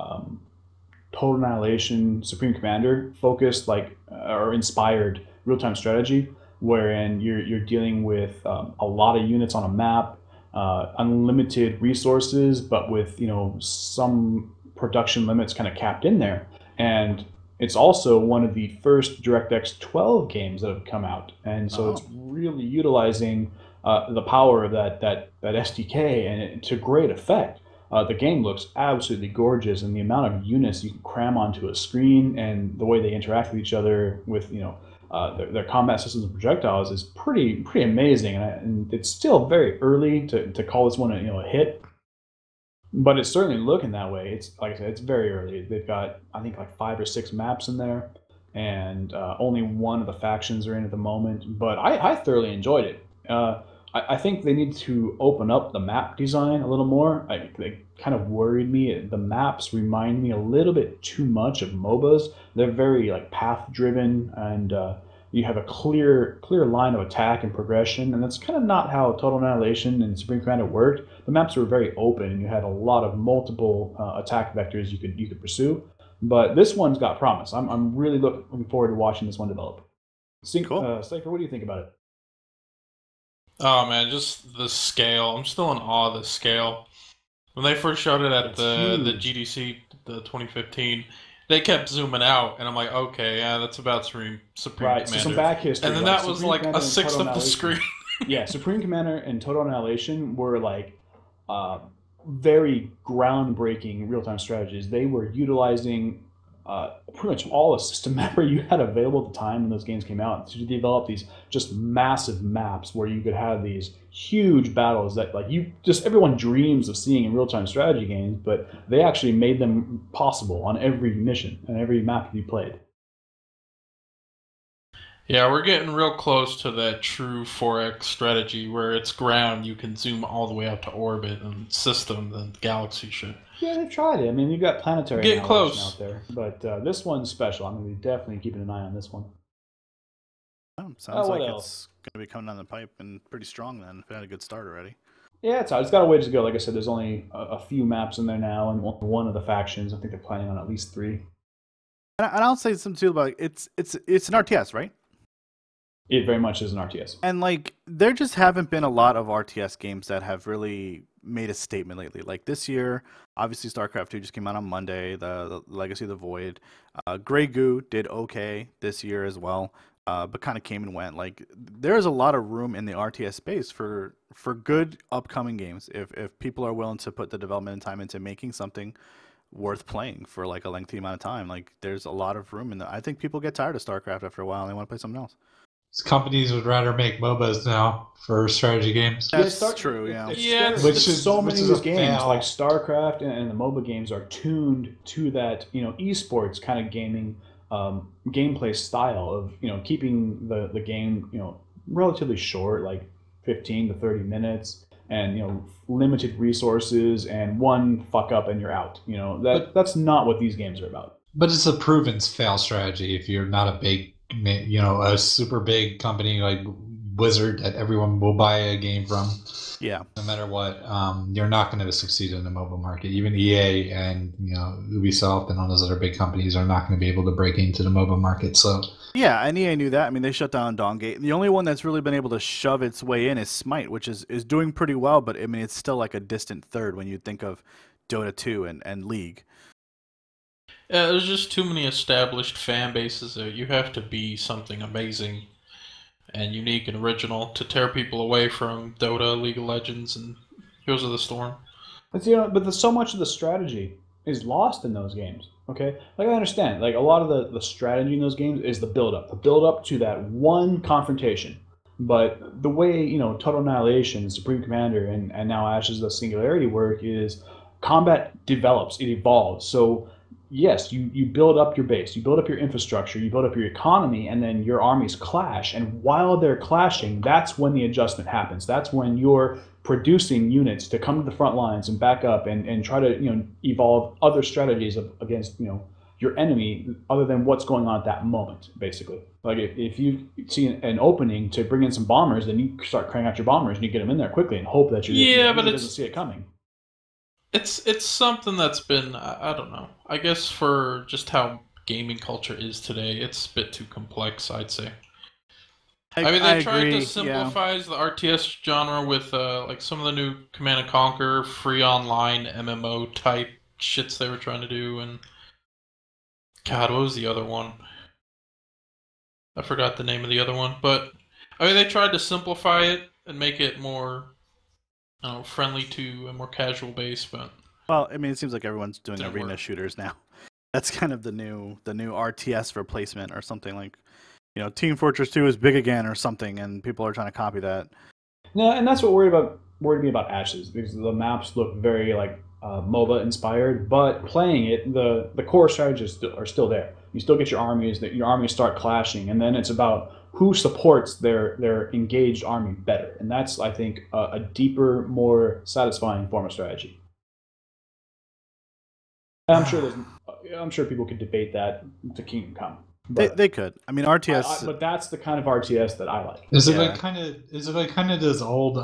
Total Annihilation, Supreme Commander focused, or inspired real-time strategy, wherein you're dealing with a lot of units on a map, unlimited resources, but with some production limits kind of capped in there. And it's also one of the first DirectX 12 games that have come out, and so it's really utilizing the power of that SDK and to great effect. The game looks absolutely gorgeous, and the amount of units you can cram onto a screen and the way they interact with each other with their combat systems and projectiles is pretty amazing. And it's still very early to call this one a hit, but it's certainly looking that way. It's like I said, it's very early. They've got I think like 5 or 6 maps in there, and only one of the factions are in at the moment. But I thoroughly enjoyed it. I think they need to open up the map design a little more. They kind of worried me. The maps remind me a little bit too much of MOBAs. They're very path driven, and you have a clear line of attack and progression, and that's kind of not how Total Annihilation and Supreme Commander worked. The maps were very open, and you had a lot of multiple attack vectors you could pursue. But this one's got promise. I'm really looking forward to watching this one develop. Cool. Cypher, what do you think about it? Oh man, just the scale. I'm still in awe of the scale. When they first showed it at the GDC, the 2015, they kept zooming out, and I'm like, okay, yeah, that's about Supreme Commander. So some back history. And then that was like a sixth of the screen. Yeah, Supreme Commander and Total Annihilation were very groundbreaking real-time strategies. They were utilizing pretty much all the system memory you had available at the time when those games came out to develop these just massive maps where you could have these huge battles that everyone dreams of seeing in real-time strategy games, but they actually made them possible on every mission and every map you played. Yeah, we're getting real close to that true 4X strategy where it's ground, you can zoom all the way out to orbit and system and galaxy shit. Yeah, they've tried it. I mean, you've got planetary Getting close out there, but this one's special. I'm going to be definitely keeping an eye on this one. Sounds like it's going to be coming down the pipe and pretty strong then, if it had a good start already. Yeah, it's got a ways to go. Like I said, there's only a few maps in there now, and one of the factions. I think they're planning on at least 3. And I'll say something too about it's an RTS, right? It very much is an RTS. And there just haven't been a lot of RTS games that have really made a statement lately. Like this year, obviously StarCraft 2 just came out on Monday, the Legacy of the Void. Grey Goo did okay this year as well, but kind of came and went. There's a lot of room in the RTS space for good upcoming games if people are willing to put the development and time into making something worth playing for a lengthy amount of time. There's a lot of room in there. I think people get tired of StarCraft after a while and they want to play something else. Companies would rather make MOBAs now for strategy games. That's true, yeah. Which is so many of these games, like StarCraft and the MOBA games, are tuned to that, esports kind of gaming gameplay style of, keeping the game, relatively short, like 15 to 30 minutes, and limited resources, and one fuck up and you're out. That's not what these games are about. But it's a proven fail strategy if you're not a big, a super big company like Blizzard that everyone will buy a game from. Yeah. No matter what, you're not going to succeed in the mobile market. Even EA and Ubisoft and all those other big companies are not going to be able to break into the mobile market. So yeah, and EA knew that. I mean, they shut down Dawngate. The only one that's really been able to shove its way in is Smite, which is doing pretty well, but I mean, it's still like a distant third when you think of Dota 2 and League. Yeah, there's just too many established fan bases there. You have to be something amazing and unique and original to tear people away from Dota, League of Legends, and Heroes of the Storm. But so much of the strategy is lost in those games. Okay, I understand. A lot of the strategy in those games is the build up to that one confrontation. But the way Total Annihilation, Supreme Commander, and now Ashes of Singularity work is combat develops, it evolves. So yes, you build up your base, you build up your infrastructure, you build up your economy, and then your armies clash. And while they're clashing, that's when the adjustment happens. That's when you're producing units to come to the front lines and back up and try to evolve other strategies against your enemy other than what's going on at that moment, basically. If you see an opening to bring in some bombers, then you start cranking out your bombers and you get them in there quickly and hope that your enemy doesn't see it coming. It's something that's been, I don't know, I guess for just how gaming culture is today, it's a bit too complex, I'd say. I mean, they tried to simplify the RTS genre with some of the new Command & Conquer, free online MMO type shits they were trying to do, and God, what was the other one? I forgot the name of the other one, but I mean, they tried to simplify it and make it more friendly to a more casual base, but well, I mean, it seems like everyone's doing arena shooters now. That's kind of the new RTS replacement or something like, Team Fortress 2 is big again or something, and people are trying to copy that. No, and that's what worried me about Ashes, because the maps look very MOBA inspired, but playing it, the core strategies are still there. You still get your armies start clashing, and then it's about who supports their engaged army better, and that's, I think, a deeper, more satisfying form of strategy. And I'm sure people could debate that to Kingdom Come. They could. I mean, RTS, but that's the kind of RTS that I like. Is it kind of those old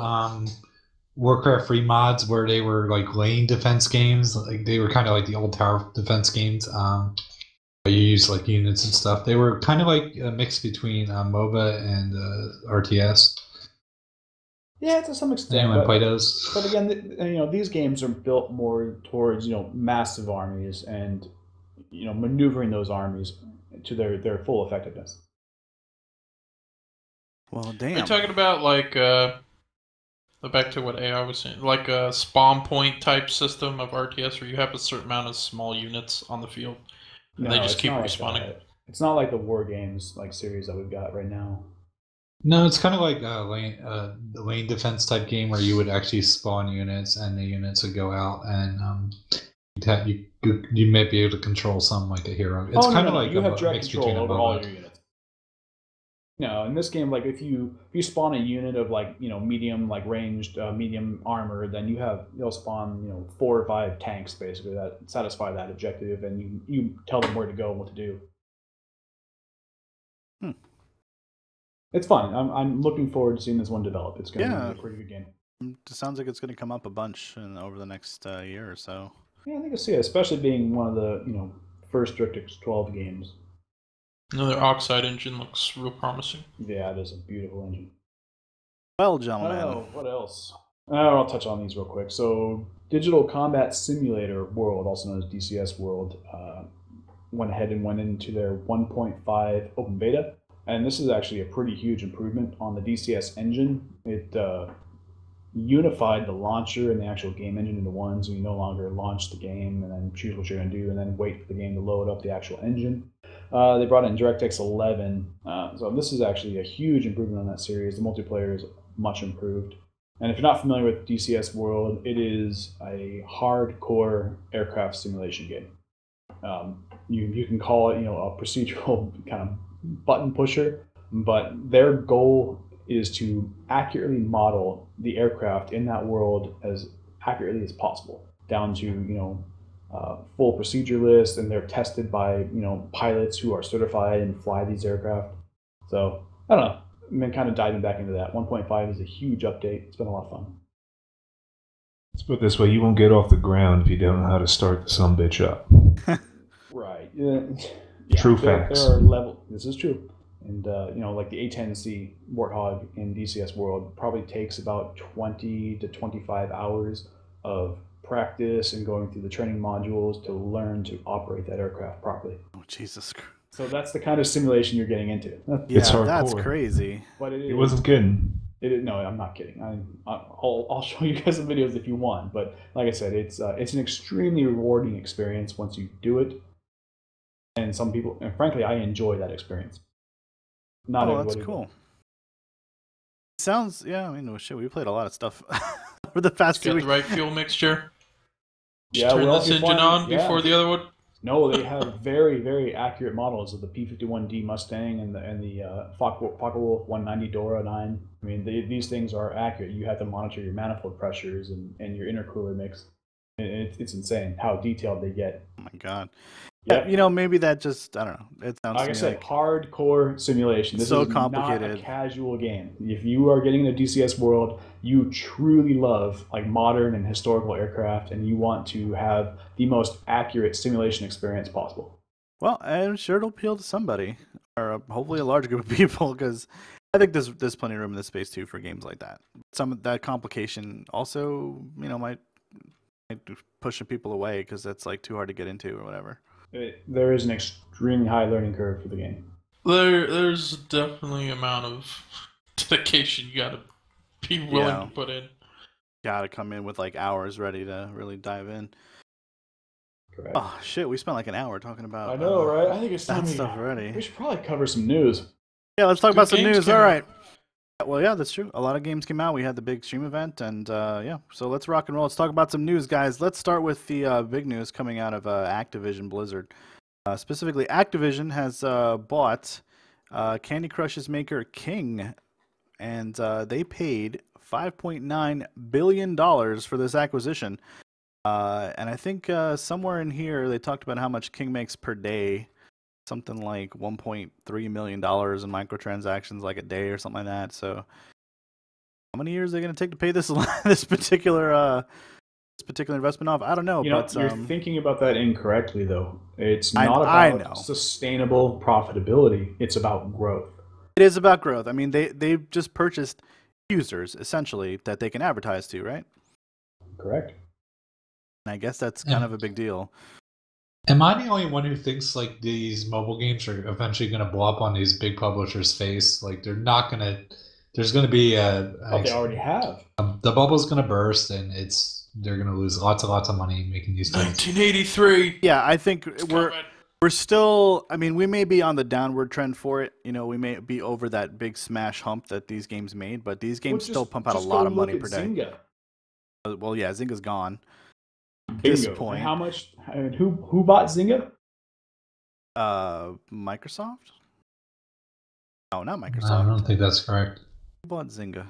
Warcraft free mods where they were lane defense games? They were kind of like the old tower defense games. You use units and stuff. They were kind of like a mix between MOBA and RTS. Yeah, to some extent. Anyone play those? But again, these games are built more towards massive armies and maneuvering those armies to their full effectiveness. Well, damn. Are you talking about back to what AI was saying, like a spawn point type system of RTS where you have a certain amount of small units on the field, and they just keep respawning. It's not like the war games like series that we've got right now. No, it's kind of like the lane defense type game where you would actually spawn units and the units would go out and you may be able to control some like a hero. It's kind of like you have direct control over all your units. No, in this game, like if you spawn a unit of like medium like ranged medium armor, then you'll spawn 4 or 5 tanks basically that satisfy that objective, and you tell them where to go and what to do. It's fun. I'm looking forward to seeing this one develop. It's going to be a pretty good game. It sounds like it's going to come up a bunch over the next year or so. Yeah, I think I'll see it, especially being one of the first DirectX 12 games. Another Oxide engine looks real promising. Yeah, it is a beautiful engine. Well, gentlemen. Oh, what else? I'll touch on these real quick. So, Digital Combat Simulator World, also known as DCS World, went ahead and went into their 1.5 open beta. And this is actually a pretty huge improvement on the DCS engine. It unified the launcher and the actual game engine into one, so you no longer launch the game and then choose what you're going to do and then wait for the game to load up the actual engine. They brought in DirectX 11, so this is actually a huge improvement on that series. The multiplayer is much improved. And if you're not familiar with DCS World, it is a hardcore aircraft simulation game. You can call it a procedural kind of button pusher, but their goal is to accurately model the aircraft in that world as accurately as possible, down to full procedure list, and they're tested by pilots who are certified and fly these aircraft. So I don't know. I've been kind of diving back into that. 1.5 is a huge update. It's been a lot of fun. Let's put it this way: you won't get off the ground if you don't know how to start the sumbitch up. Right. True facts. There are levels. This is true. And, like the A10C Warthog in DCS World probably takes about 20 to 25 hours of practice and going through the training modules to learn to operate that aircraft properly. Oh, Jesus Christ. So that's the kind of simulation you're getting into. Yeah, it's hardcore. That's crazy. But it wasn't kidding. No, I'm not kidding. I'll show you guys some videos if you want. But like I said, it's an extremely rewarding experience once you do it. And some people, and frankly, I enjoy that experience. Not everybody. That's cool. Sounds, yeah. I mean, shit, we played a lot of stuff for the past 2 weeks. Got the right fuel mixture. Yeah, turn this engine on before the other one. No, they have very, very accurate models of the P-51D Mustang and the Focke-Wulf 190 Dora 9. I mean, these things are accurate. You have to monitor your manifold pressures and your intercooler mix. It's insane how detailed they get. Oh my god. Yep. Yeah, maybe that just, I don't know. It sounds like I said, hardcore simulation. This is complicated. Not a casual game. If you are getting into DCS World, you truly love like modern and historical aircraft, and you want to have the most accurate simulation experience possible. Well, I'm sure it'll appeal to somebody, or hopefully a large group of people, because I think there's plenty of room in this space too for games like that. Some of that complication also, might push people away because that's like too hard to get into or whatever. There is an extremely high learning curve for the game. There's definitely amount of dedication you gotta be willing to put in. Gotta come in with like hours ready to really dive in. Correct. Oh shit, we spent like an hour talking about. I know, right? I think it's time that stuff already. We should probably cover some news. Yeah, let's talk about some news. All right. Well, yeah, that's true. A lot of games came out. We had the big stream event, and so let's rock and roll. Let's talk about some news, guys. Let's start with the big news coming out of Activision Blizzard. Specifically, Activision has bought Candy Crush's maker King, and they paid $5.9 billion for this acquisition. And I think somewhere in here they talked about how much King makes per day. Something like $1.3 million in microtransactions like a day or something like that. So how many years are they going to take to pay this particular investment off? I don't know. You're thinking about that incorrectly, though. It's not about sustainable profitability. It's about growth. It is about growth. I mean, they've just purchased users, essentially, that they can advertise to, right? Correct. And I guess that's kind of a big deal. Am I the only one who thinks like these mobile games are eventually going to blow up on these big publishers' face? Like they're not going to There's going to be But they already have. The bubble's going to burst, and they're going to lose lots and lots of money making these games. 1983. Yeah, I think we're still. I mean, we may be on the downward trend for it. You know, we may be over that big smash hump that these games made, but these games still pump out a lot of money per day. Zynga. Well, yeah, Zynga's gone. At Bingo. this point, How much? I mean, who bought Zynga? Microsoft? No, not Microsoft. I don't think that's correct. Who bought Zynga?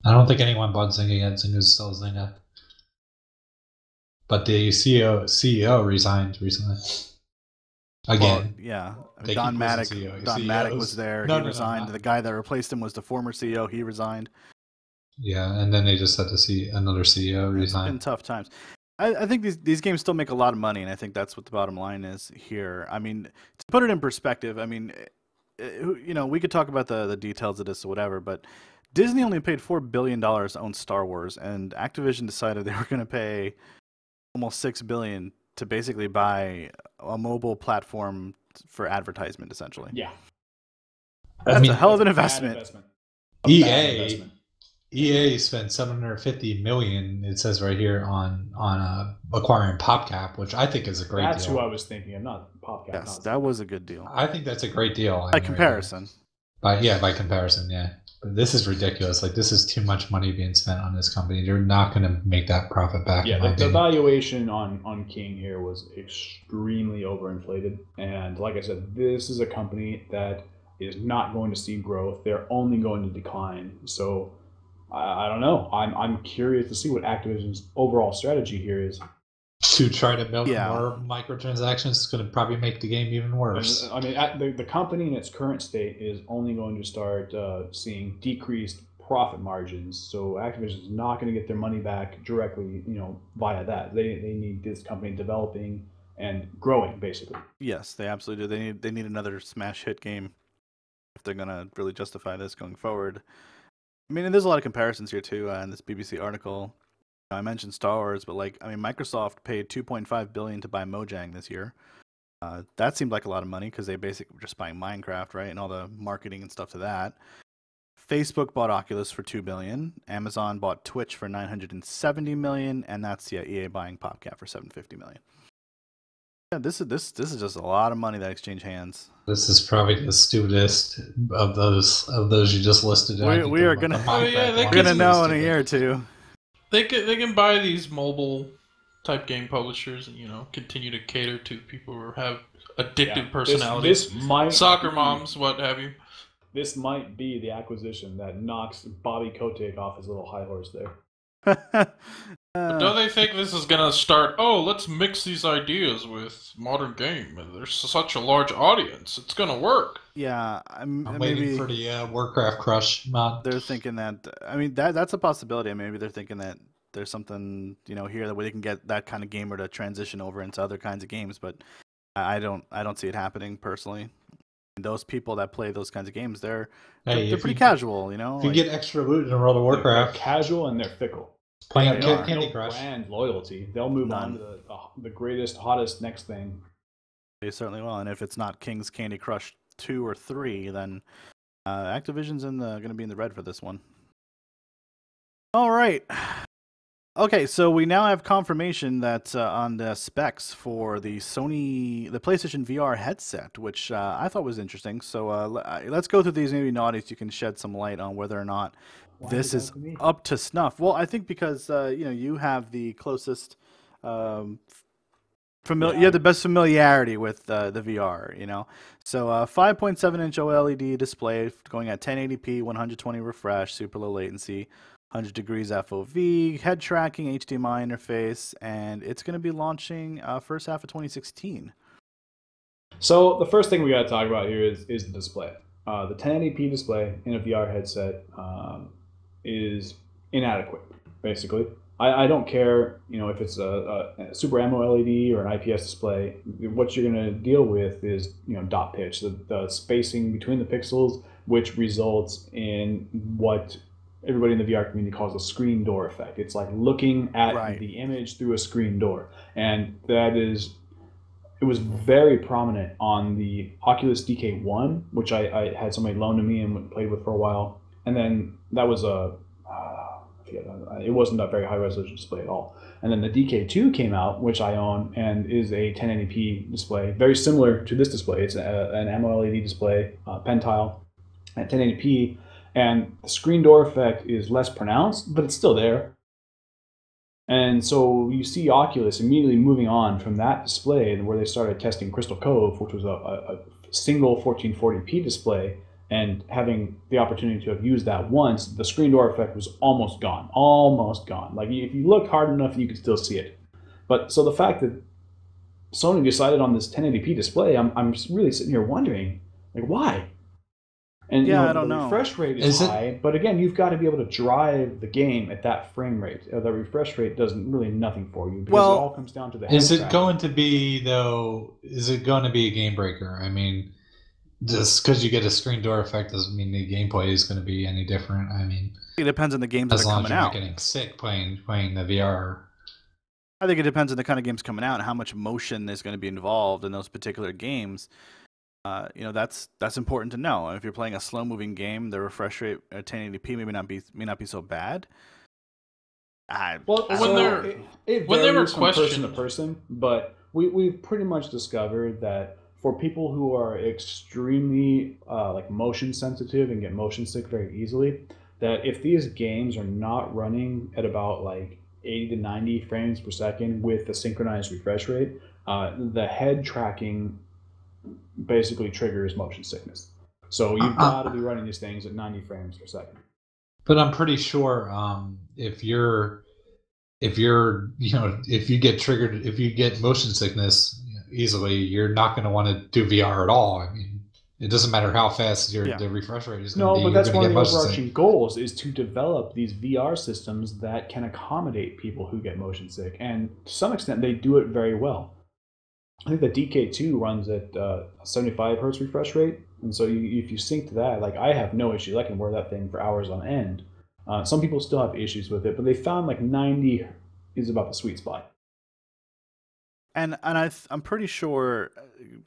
I don't think anyone bought Zynga yet. Zynga's still Zynga. But the CEO resigned recently. Again. Well, yeah. They Don keep losing Maddock. CEOs. Don Maddock was there. No, He resigned. The guy that replaced him was the former CEO. He resigned. Yeah, and then they just had to see another CEO resign. It's been tough times. I think these games still make a lot of money, and I think that's what the bottom line is here. I mean, to put it in perspective, I mean, you know, we could talk about the details of this or whatever, but Disney only paid $4 billion to own Star Wars, and Activision decided they were going to pay almost $6 billion to basically buy a mobile platform for advertisement, essentially. Yeah. That's a hell of an investment. EA spent $750 million. It says right here on acquiring PopCap, which I think is a great deal. That's who I was thinking of, not PopCap. Yes, that was a good deal. I think that's a great deal. By comparison. By comparison, yeah. But this is ridiculous. Like, this is too much money being spent on this company. They're not going to make that profit back. Yeah, the valuation on King here was extremely overinflated. And like I said, this is a company that is not going to see growth. They're only going to decline. So I don't know. I'm curious to see what Activision's overall strategy here is. To try to milk more microtransactions is going to probably make the game even worse. I mean, the company in its current state is only going to start seeing decreased profit margins. So Activision is not going to get their money back directly, via that. They need this company developing and growing, basically. Yes, they absolutely do. They need another smash hit game if they're going to really justify this going forward. I mean, and there's a lot of comparisons here too in this BBC article. I mentioned Star Wars, but Microsoft paid $2.5 billion to buy Mojang this year. That seemed like a lot of money because they basically were just buying Minecraft, right, and all the marketing and stuff to that. Facebook bought Oculus for $2 billion. Amazon bought Twitch for $970 million, and that's EA buying PopCap for $750 million. Yeah, this is just a lot of money that exchanged hands. This is probably the stupidest of those you just listed. We are gonna know in a year or two. They can buy these mobile type game publishers and continue to cater to people who have addictive personalities. Soccer moms, what have you. This might be the acquisition that knocks Bobby Kotick off his little high horse there. But don't they think this is going to start, let's mix these ideas with modern game. There's such a large audience. It's going to work. Yeah. I'm waiting for the Warcraft crush mod. They're thinking that, that's a possibility. Maybe they're thinking that there's something, here that where they can get that kind of gamer to transition over into other kinds of games. But I don't see it happening personally. And those people that play those kinds of games, they're pretty casual, If you get extra loot in World of Warcraft. They're casual and they're fickle. Playing Candy Crush. Brand loyalty. They'll move on to the greatest, hottest next thing. They certainly will. And if it's not King's Candy Crush 2 or 3, then Activision's going to be in the red for this one. All right. Okay, so we now have confirmation that on the specs for the PlayStation VR headset, which I thought was interesting. So let's go through these. Maybe Naughty, you can shed some light on whether or not this is up to snuff. Well, I think because you have the closest, you have the best familiarity with the VR. So 5.7-inch OLED display going at 1080p, 120 refresh, super low latency. 100 degrees FOV, head tracking, HDMI interface, and it's going to be launching first half of 2016. So the first thing we got to talk about here is the display. The 1080p display in a VR headset is inadequate, basically. I don't care, if it's a Super AMOLED or an IPS display. What you're going to deal with is, dot pitch, the spacing between the pixels, which results in what everybody in the VR community calls a screen door effect. It's like looking at the image through a screen door. And it was very prominent on the Oculus DK1, which I had somebody loan to me and played with for a while. and then that was it wasn't a very high resolution display at all. And then the DK2 came out, which I own, and is a 1080p display, very similar to this display. It's an AMOLED display, pen tile at 1080p, and the screen door effect is less pronounced, but it's still there. And so you see Oculus immediately moving on from that display, where they started testing Crystal Cove, which was a single 1440p display, and having the opportunity to have used that once, the screen door effect was almost gone. Almost gone. Like, if you look hard enough, you could still see it. But so the fact that Sony decided on this 1080p display, I'm just really sitting here wondering, like, why? And yeah, I don't know. The refresh rate is high, but again, you've got to be able to drive the game at that frame rate. The refresh rate doesn't really nothing for you, because it all comes down to the head tracking. Going to be, though? Is it going to be a game breaker? I mean, just because you get a screen door effect doesn't mean the gameplay is going to be any different. I mean, it depends on the games that are coming out. As long as you're not getting sick playing the VR. I think it depends on the kind of games coming out and how much motion is going to be involved in those particular games. That's important to know. If you're playing a slow-moving game, the refresh rate at 1080p may not be so bad. It varies from person to person, but we've pretty much discovered that for people who are extremely motion sensitive and get motion sick very easily, that if these games are not running at about 80 to 90 frames per second with a synchronized refresh rate, the head tracking basically triggers motion sickness. So you've got to be running these things at 90 frames per second. But I'm pretty sure if you get triggered, if you get motion sickness easily, you're not going to want to do VR at all. I mean, it doesn't matter how fast the refresh rate is going to be. No, but that's one of the overarching goals, is to develop these VR systems that can accommodate people who get motion sick. And to some extent, they do it very well. I think the DK2 runs at 75 hertz refresh rate. And so if you sync to that, I have no issues. I can wear that thing for hours on end. Some people still have issues with it, but they found 90 is about the sweet spot. And I'm pretty sure,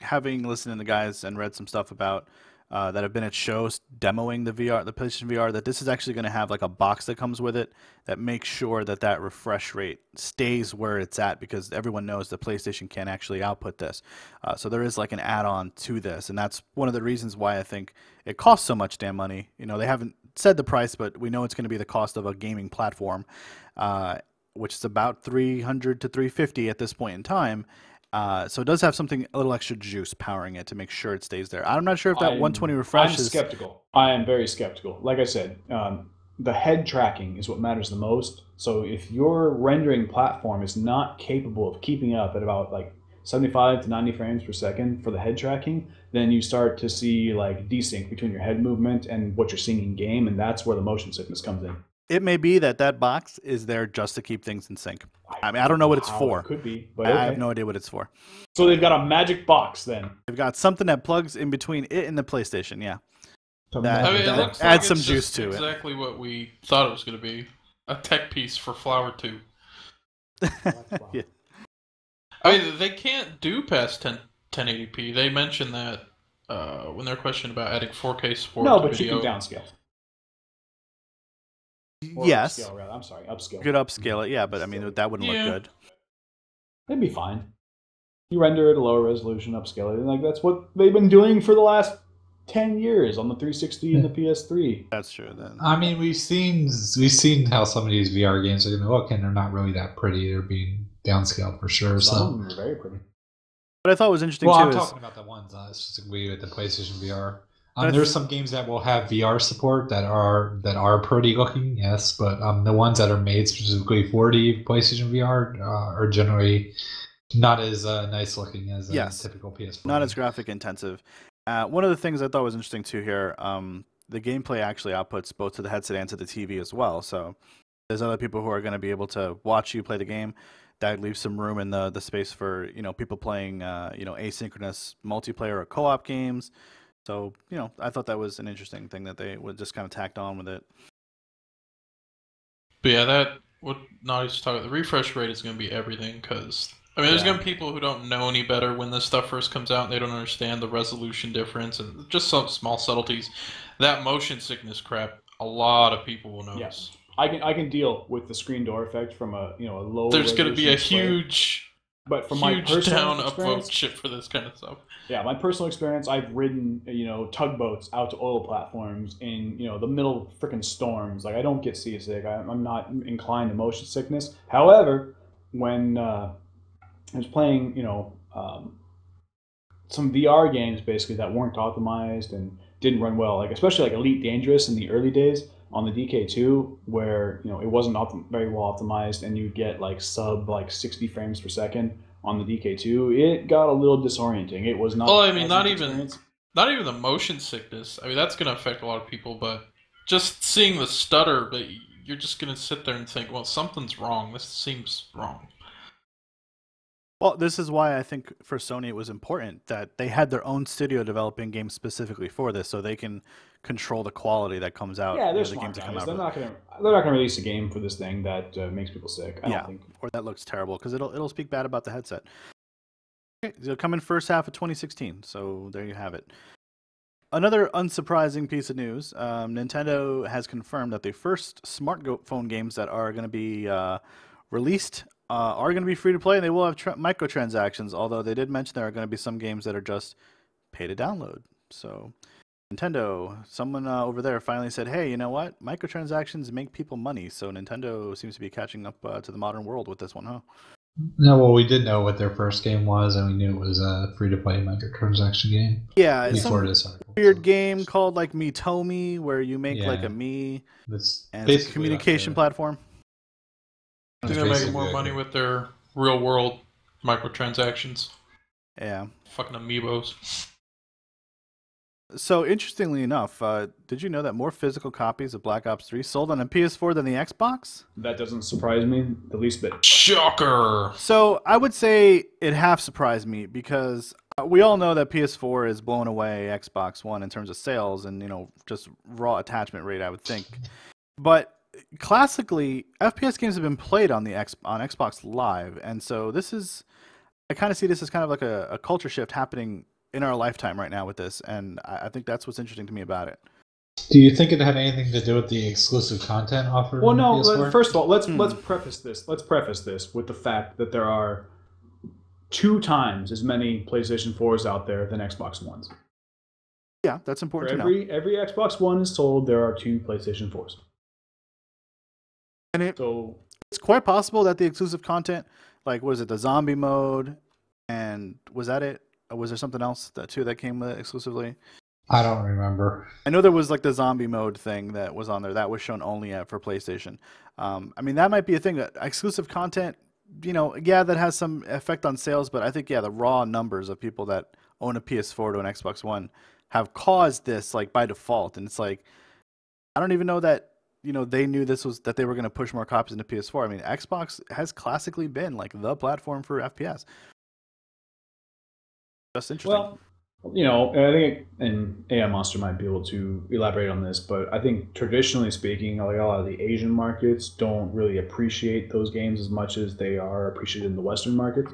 having listened to the guys and read some stuff about that have been at shows demoing the PlayStation VR, that this is actually going to have a box that comes with it that makes sure that refresh rate stays where it's at, because everyone knows that PlayStation can't actually output this. So there is an add-on to this, and that's one of the reasons why I think it costs so much damn money. They haven't said the price, but we know it's going to be the cost of a gaming platform, which is about $300 to $350 at this point in time. So it does have a little extra juice powering it to make sure it stays there. I'm not sure if that 120 refresh is... I'm skeptical. I am very skeptical. Like I said, the head tracking is what matters the most. So if your rendering platform is not capable of keeping up at about 75 to 90 frames per second for the head tracking, then you start to see desync between your head movement and what you're seeing in game, and that's where the motion sickness comes in. It may be that box is there just to keep things in sync. I mean, I don't know what it's for. It could be, but okay. I have no idea what it's for. So they've got a magic box then. They've got something that plugs in between it and the PlayStation, yeah. It looks adds some juice to it. Exactly what we thought it was going to be. A tech piece for Flower 2. Yeah. I mean, they can't do past 1080p. They mentioned that when they're questioned about adding 4K support to video. No, but you can downscale. Yes. Upscale, rather. I'm sorry, upscale. You could upscale it, yeah, but I mean, that wouldn't look good. It'd be fine. You render it a lower resolution, upscale it, and that's what they've been doing for the last 10 years on the 360 and the PS3. That's true, then. I mean, we've seen how some of these VR games are going to look, and they're not really that pretty. They're being downscaled for sure. Some of them are very pretty. What I thought was interesting, I'm talking about the ones specifically with the PlayStation VR. There's some games that will have VR support that are pretty looking, yes, but the ones that are made specifically for the PlayStation VR are generally not as nice looking as typical PS4. Not as graphic intensive. One of the things I thought was interesting too here, the gameplay actually outputs both to the headset and to the TV as well. So there's other people who are going to be able to watch you play the game. That leaves some room in the space for people playing asynchronous multiplayer or co-op games. So, I thought that was an interesting thing that they would just kind of tacked on with it. But yeah, what Naughty's talking about, the refresh rate is going to be everything, because, there's going to be people who don't know any better when this stuff first comes out, and they don't understand the resolution difference, and just some small subtleties. That motion sickness crap, a lot of people will notice. Yes. I can deal with the screen door effect from a low. There's going to be a display. huge, But from my huge personal down experience, upvote shit for this kind of stuff. yeah, my personal experience, I've ridden tugboats out to oil platforms in the middle of freaking storms. Like I don't get seasick. I'm not inclined to motion sickness. However, when I was playing some VR games basically that weren't optimized and didn't run well, like especially like Elite Dangerous in the early days on the DK2, where it wasn't very well optimized, and you'd get like sub 60 frames per second on the DK2. It got a little disorienting. It was not. Well, I mean, not even the motion sickness. I mean, that's going to affect a lot of people, but just seeing the stutter, but you're just going to sit there and think, well, something's wrong. This seems wrong. Well, this is why I think for Sony it was important that they had their own studio developing games specifically for this, so they can control the quality that comes out. Yeah, they're the smart games that guys. come out. They're not gonna release a game for this thing that makes people sick. I don't think. Or that looks terrible because it'll speak bad about the headset. Okay, it'll come in first half of 2016. So there you have it. Another unsurprising piece of news: Nintendo has confirmed that the first smartphone games that are going to be released are going to be free to play, and they will have microtransactions. Although they did mention there are going to be some games that are just pay to download. So Nintendo, someone over there finally said, "Hey, you know what? Microtransactions make people money." So Nintendo seems to be catching up to the modern world with this one, huh? No, well, we did know what their first game was, and we knew it was a free-to-play microtransaction game. Yeah, it's before some this article, weird game called like Mitomi, where you make like a me, That's and it's a communication platform. They're going to make more money with their real-world microtransactions. Yeah. Fucking amiibos. So, interestingly enough, did you know that more physical copies of Black Ops 3 sold on a PS4 than the Xbox? That doesn't surprise me the least bit. Shocker! So, I would say it half surprised me because we all know that PS4 is blowing away Xbox One in terms of sales and, just raw attachment rate, I would think. But classically, FPS games have been played on on Xbox Live, and so I kind of see this as kind of like a culture shift happening in our lifetime right now with this, and I think that's what's interesting to me about it. Do you think it had anything to do with the exclusive content offered? Well, no. on PS4? First of all, let's preface this. Let's preface this with the fact that there are 2 times as many PlayStation 4s out there than Xbox Ones. Yeah, that's important For to know. every Xbox One is sold, there are 2 PlayStation 4s. And it's quite possible that the exclusive content, like, what is it, the zombie mode, and was that it? Or was there something else that came with it exclusively? I don't remember. I know there was like the zombie mode thing that was on there that was shown only for PlayStation. I mean, that might be a thing. That exclusive content, that has some effect on sales, but I think, the raw numbers of people that own a PS4 to an Xbox One have caused this like by default. And it's like, I don't even know that, they knew that they were going to push more copies into PS4. I mean, Xbox has classically been like the platform for FPS. That's interesting. Well, I think, and AI Monster might be able to elaborate on this, but I think traditionally speaking, like a lot of the Asian markets don't really appreciate those games as much as they are appreciated in the Western markets.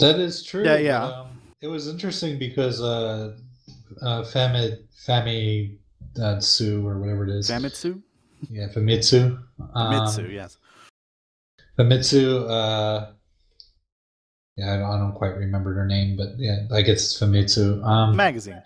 That is true. Yeah. But, it was interesting because Famitsu or whatever it is. Famitsu? Yeah, Famitsu. Famitsu, yes. Famitsu. Yeah, I don't quite remember her name, but yeah, I guess it's Famitsu. Magazine.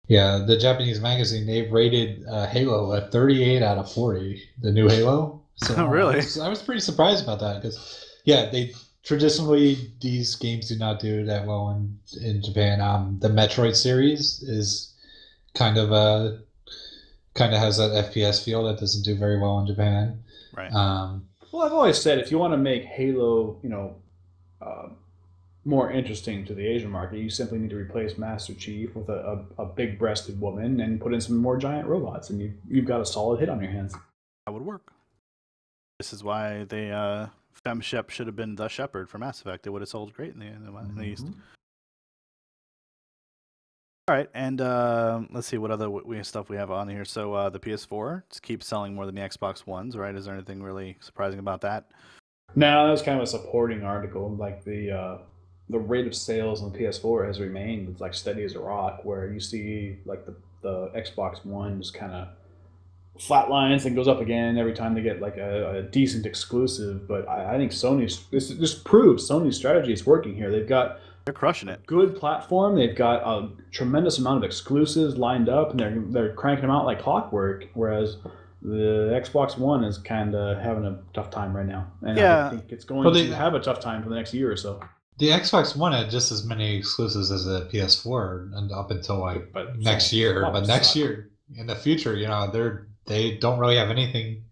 Yeah, the Japanese magazine, they rated Halo a 38 out of 40, the new Halo. So really? I was pretty surprised about that because, they traditionally, these games do not do that well in Japan. The Metroid series is kind of has that FPS feel that doesn't do very well in Japan. Right. Well, I've always said if you want to make Halo, more interesting to the Asian market, you simply need to replace Master Chief with a big-breasted woman and put in some more giant robots, and you've got a solid hit on your hands. That would work. This is why the FemShep should have been the Shepherd for Mass Effect. It would have sold great in the East. All right, and let's see what other stuff we have on here. So the PS4 keeps selling more than the Xbox Ones, right? Is there anything really surprising about that? No, that was kind of a supporting article. Like the rate of sales on the PS4 has remained like steady as a rock, where you see like the Xbox One just kind of flatlines and goes up again every time they get like a decent exclusive. But I think this proves Sony's strategy is working here. They're crushing it. Good platform. They've got a tremendous amount of exclusives lined up, and they're cranking them out like clockwork. Whereas the Xbox One is kind of having a tough time right now, and I think it's going to have a tough time for the next year or so. The Xbox One had just as many exclusives as the PS4, and up until next year. But next year, in the future, they don't really have anything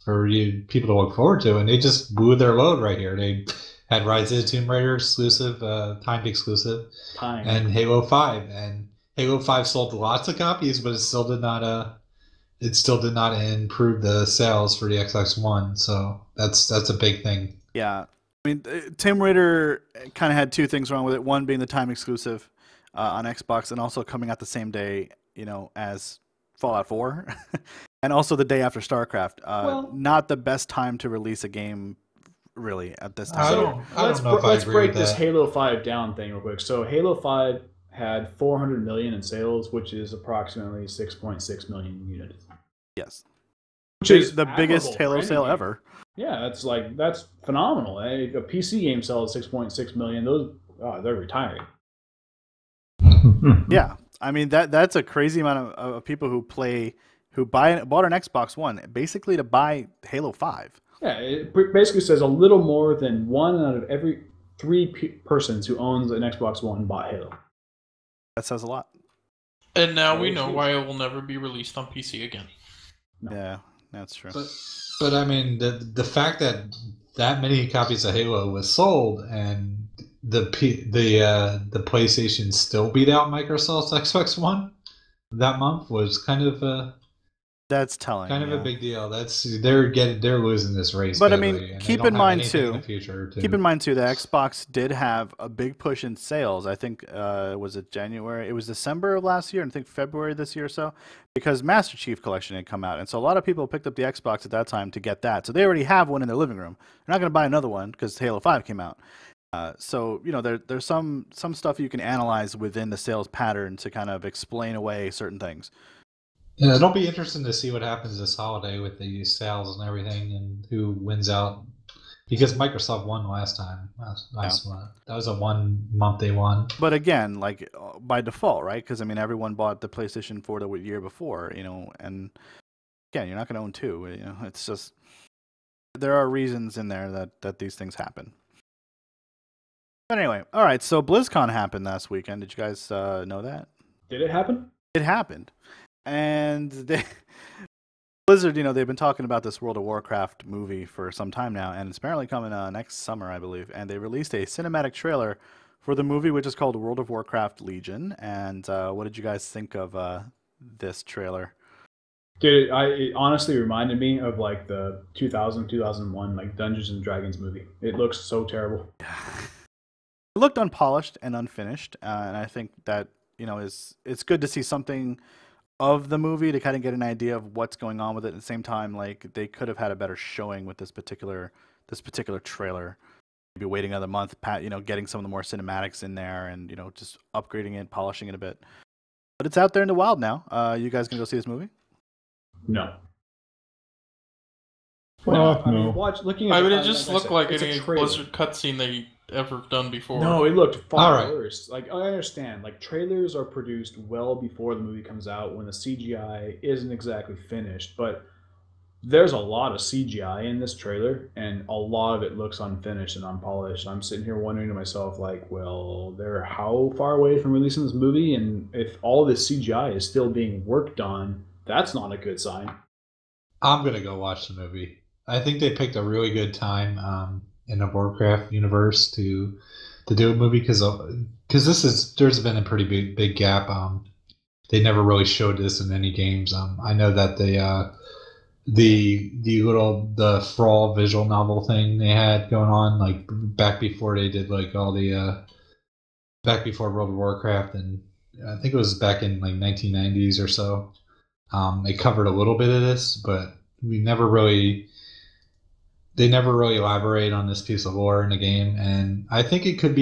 for people to look forward to, and they just blew their load right here. They had Rise of the Tomb Raider exclusive, timed exclusive, and Halo 5, and Halo 5 sold lots of copies, but it still did not improve the sales for the Xbox One. So that's a big thing. Yeah, I mean, Tomb Raider kind of had two things wrong with it. One being the time exclusive on Xbox, and also coming out the same day, as Fallout 4, and also the day after StarCraft. Not the best time to release a game, really, at this time. Let's break this Halo 5 down thing real quick. So Halo 5 had 400 million in sales, which is approximately 6.6 million units. Yes, which is the biggest Halo sale ever. Yeah, that's phenomenal. A PC game sells 6.6 million. Those they're retiring. Yeah, I mean that's a crazy amount of people who bought an Xbox One basically to buy Halo 5. Yeah, it basically says a little more than 1 out of every 3 persons who owns an Xbox One bought Halo. That says a lot. And now we know why it will never be released on PC again. No. Yeah, that's true. But I mean, the fact that many copies of Halo was sold and the PlayStation still beat out Microsoft's Xbox One that month was kind of that's telling. Kind of a big deal. They're losing this race. But badly, I mean, keep in mind too. Keep in mind too that Xbox did have a big push in sales. I think was it January? It was December of last year, and I think February this year or so, because Master Chief Collection had come out, and so a lot of people picked up the Xbox at that time to get that. So they already have one in their living room. They're not going to buy another one because Halo 5 came out. So there's some stuff you can analyze within the sales pattern to kind of explain away certain things. Yeah, it'll be interesting to see what happens this holiday with the sales and everything, and who wins out. Because Microsoft won last month. That was a 1 month they won. But again, like by default, right? Because I mean, everyone bought the PlayStation 4 the year before, and again, you're not going to own two. It's just there are reasons in there that these things happen. But anyway, all right. So BlizzCon happened last weekend. Did you guys know that? Did it happen? It happened. And Blizzard, they've been talking about this World of Warcraft movie for some time now, and it's apparently coming next summer, I believe. And they released a cinematic trailer for the movie, which is called World of Warcraft Legion. And what did you guys think of this trailer? Dude, it honestly reminded me of like the 2001 like Dungeons and Dragons movie. It looks so terrible. It looked unpolished and unfinished, and I think that it's good to see something of the movie to kind of get an idea of what's going on with it. At the same time, like they could have had a better showing with this particular trailer. Maybe waiting another month, getting some of the more cinematics in there, and just upgrading it, polishing it a bit. But it's out there in the wild now. You guys gonna go see this movie? No. Well, no. It just looked like any Blizzard cutscene they ever done before. No, it looked far worse. Like I understand, like trailers are produced well before the movie comes out when the CGI isn't exactly finished, but there's a lot of CGI in this trailer, and a lot of it looks unfinished and unpolished. I'm sitting here wondering to myself, like, well, they're how far away from releasing this movie, and if all this CGI is still being worked on, that's not a good sign. I'm gonna go watch the movie. I think they picked a really good time in the Warcraft universe to do a movie because there's been a pretty big gap. They never really showed this in any games. I know that the Thrall visual novel thing they had going on like back before they did like all the back before World of Warcraft, and I think it was back in like 1990s or so. They covered a little bit of this, but they never really elaborate on this piece of lore in the game, and I think it could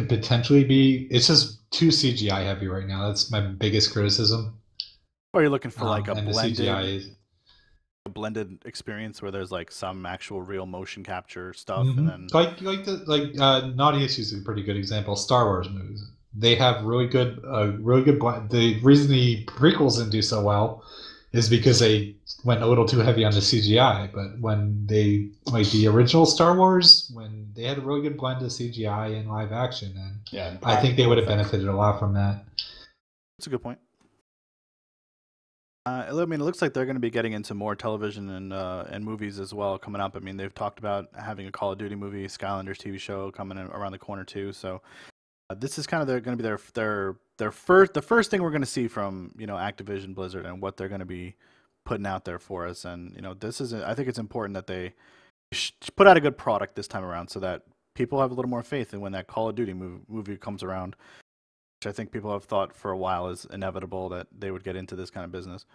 potentially be. It's just too CGI heavy right now. That's my biggest criticism. Or you're looking for like a blended. a blended experience where there's like some actual real motion capture stuff, and then Naughty Issues is a pretty good example. Star Wars movies, they have really good blend. The reason the prequels didn't do so well is because they went a little too heavy on the CGI. But when they the original Star Wars, when they had a really good blend of CGI and live action, and I think they would have benefited a lot from that. That's a good point. I mean, it looks like they're going to be getting into more television and movies as well coming up. I mean, they've talked about having a Call of Duty movie, Skylanders TV show coming in around the corner too. So this is kind of going to be the first thing we're going to see from Activision Blizzard and what they're going to be putting out there for us. And I think it's important that they put out a good product this time around so that people have a little more faith in when that Call of Duty movie comes around. Which I think people have thought for a while is inevitable that they would get into this kind of business.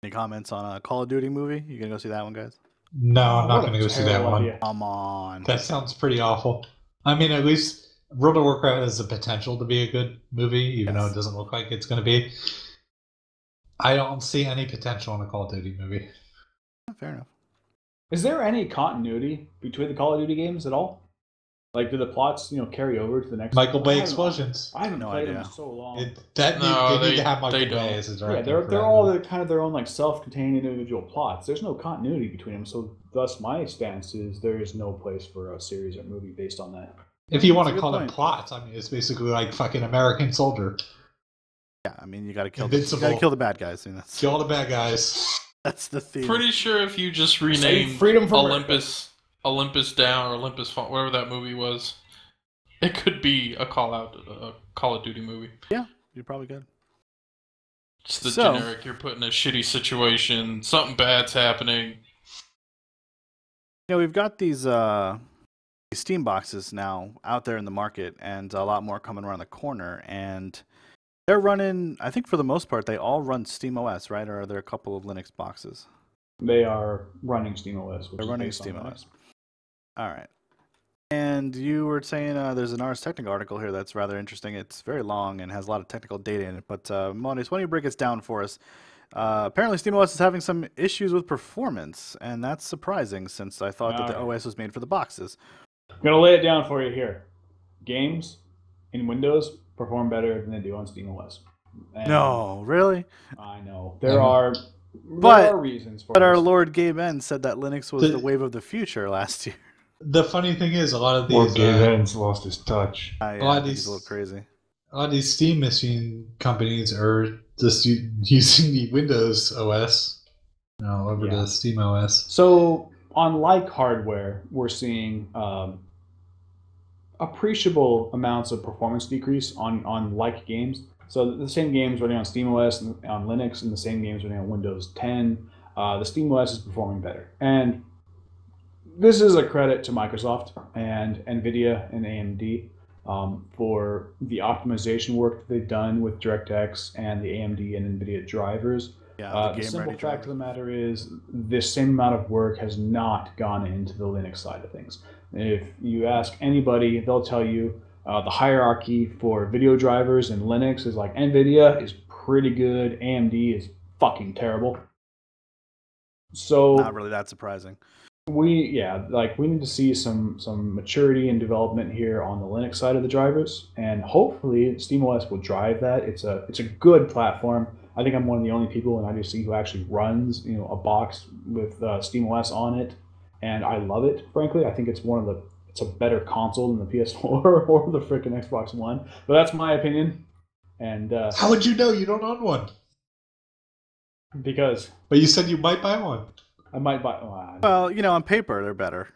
Any comments on a Call of Duty movie? You gonna go see that one, guys? No, I'm not gonna go see that one. Come on. That sounds pretty awful. I mean, at least World of Warcraft has the potential to be a good movie, even though it doesn't look like it's gonna be. I don't see any potential in a Call of Duty movie. Fair enough. Is there any continuity between the Call of Duty games at all? Like, do the plots, carry over to the next? Michael Bay explosions. I haven't played them in so long. They need to have Michael Bay as a director. Yeah, they're all kind of their own like self-contained individual plots. There's no continuity between them, so thus my stance is there is no place for a series or movie based on that. If you want to call them plots, I mean, it's basically like fucking American Soldier. Yeah, I mean, you got to kill the bad guys. I mean, kill all the bad guys. That's the theme. Pretty sure if you just rename Olympus Down or Olympus, whatever that movie was, it could be a Call of Duty movie. Yeah, you're probably good. Just the generic, you're put in a shitty situation, something bad's happening. We've got these Steam boxes now out there in the market, and a lot more coming around the corner, and they're running, I think for the most part, they all run SteamOS, right? Or are there a couple of Linux boxes? They are running SteamOS. They're running SteamOS. All right. And you were saying there's an Ars Technica article here that's rather interesting. It's very long and has a lot of technical data in it. But Moniz, why don't you break it down for us? Apparently SteamOS is having some issues with performance, and that's surprising since I thought that the OS was made for the boxes. I'm going to lay it down for you here. Games in Windows perform better than they do on SteamOS. No, really? I know. There are reasons for it. But our Lord Gabe N said that Linux was the wave of the future last year. The funny thing is, a lot of these... Lord Gabe N's lost his touch. A lot of these a little crazy. A lot of these Steam machine companies are just using the Windows OS over to SteamOS. So, on like hardware, we're seeing appreciable amounts of performance decrease on like games. So the same games running on SteamOS and on Linux, and the same games running on Windows 10. The SteamOS is performing better, and this is a credit to Microsoft and NVIDIA and AMD for the optimization work that they've done with DirectX and the AMD and NVIDIA drivers. Yeah, the simple fact of the matter is this same amount of work has not gone into the Linux side of things. If you ask anybody, they'll tell you the hierarchy for video drivers in Linux is like NVIDIA is pretty good, AMD is fucking terrible. So not really that surprising. We need to see some maturity and development here on the Linux side of the drivers, and hopefully SteamOS will drive that. It's a good platform. I think I'm one of the only people in IGC who actually runs a box with SteamOS on it, and I love it. Frankly, I think it's a better console than the PS4 or the frickin' Xbox One. But that's my opinion. And how would you know you don't own one? Because. But you said you might buy one. I might buy. Well, on paper they're better,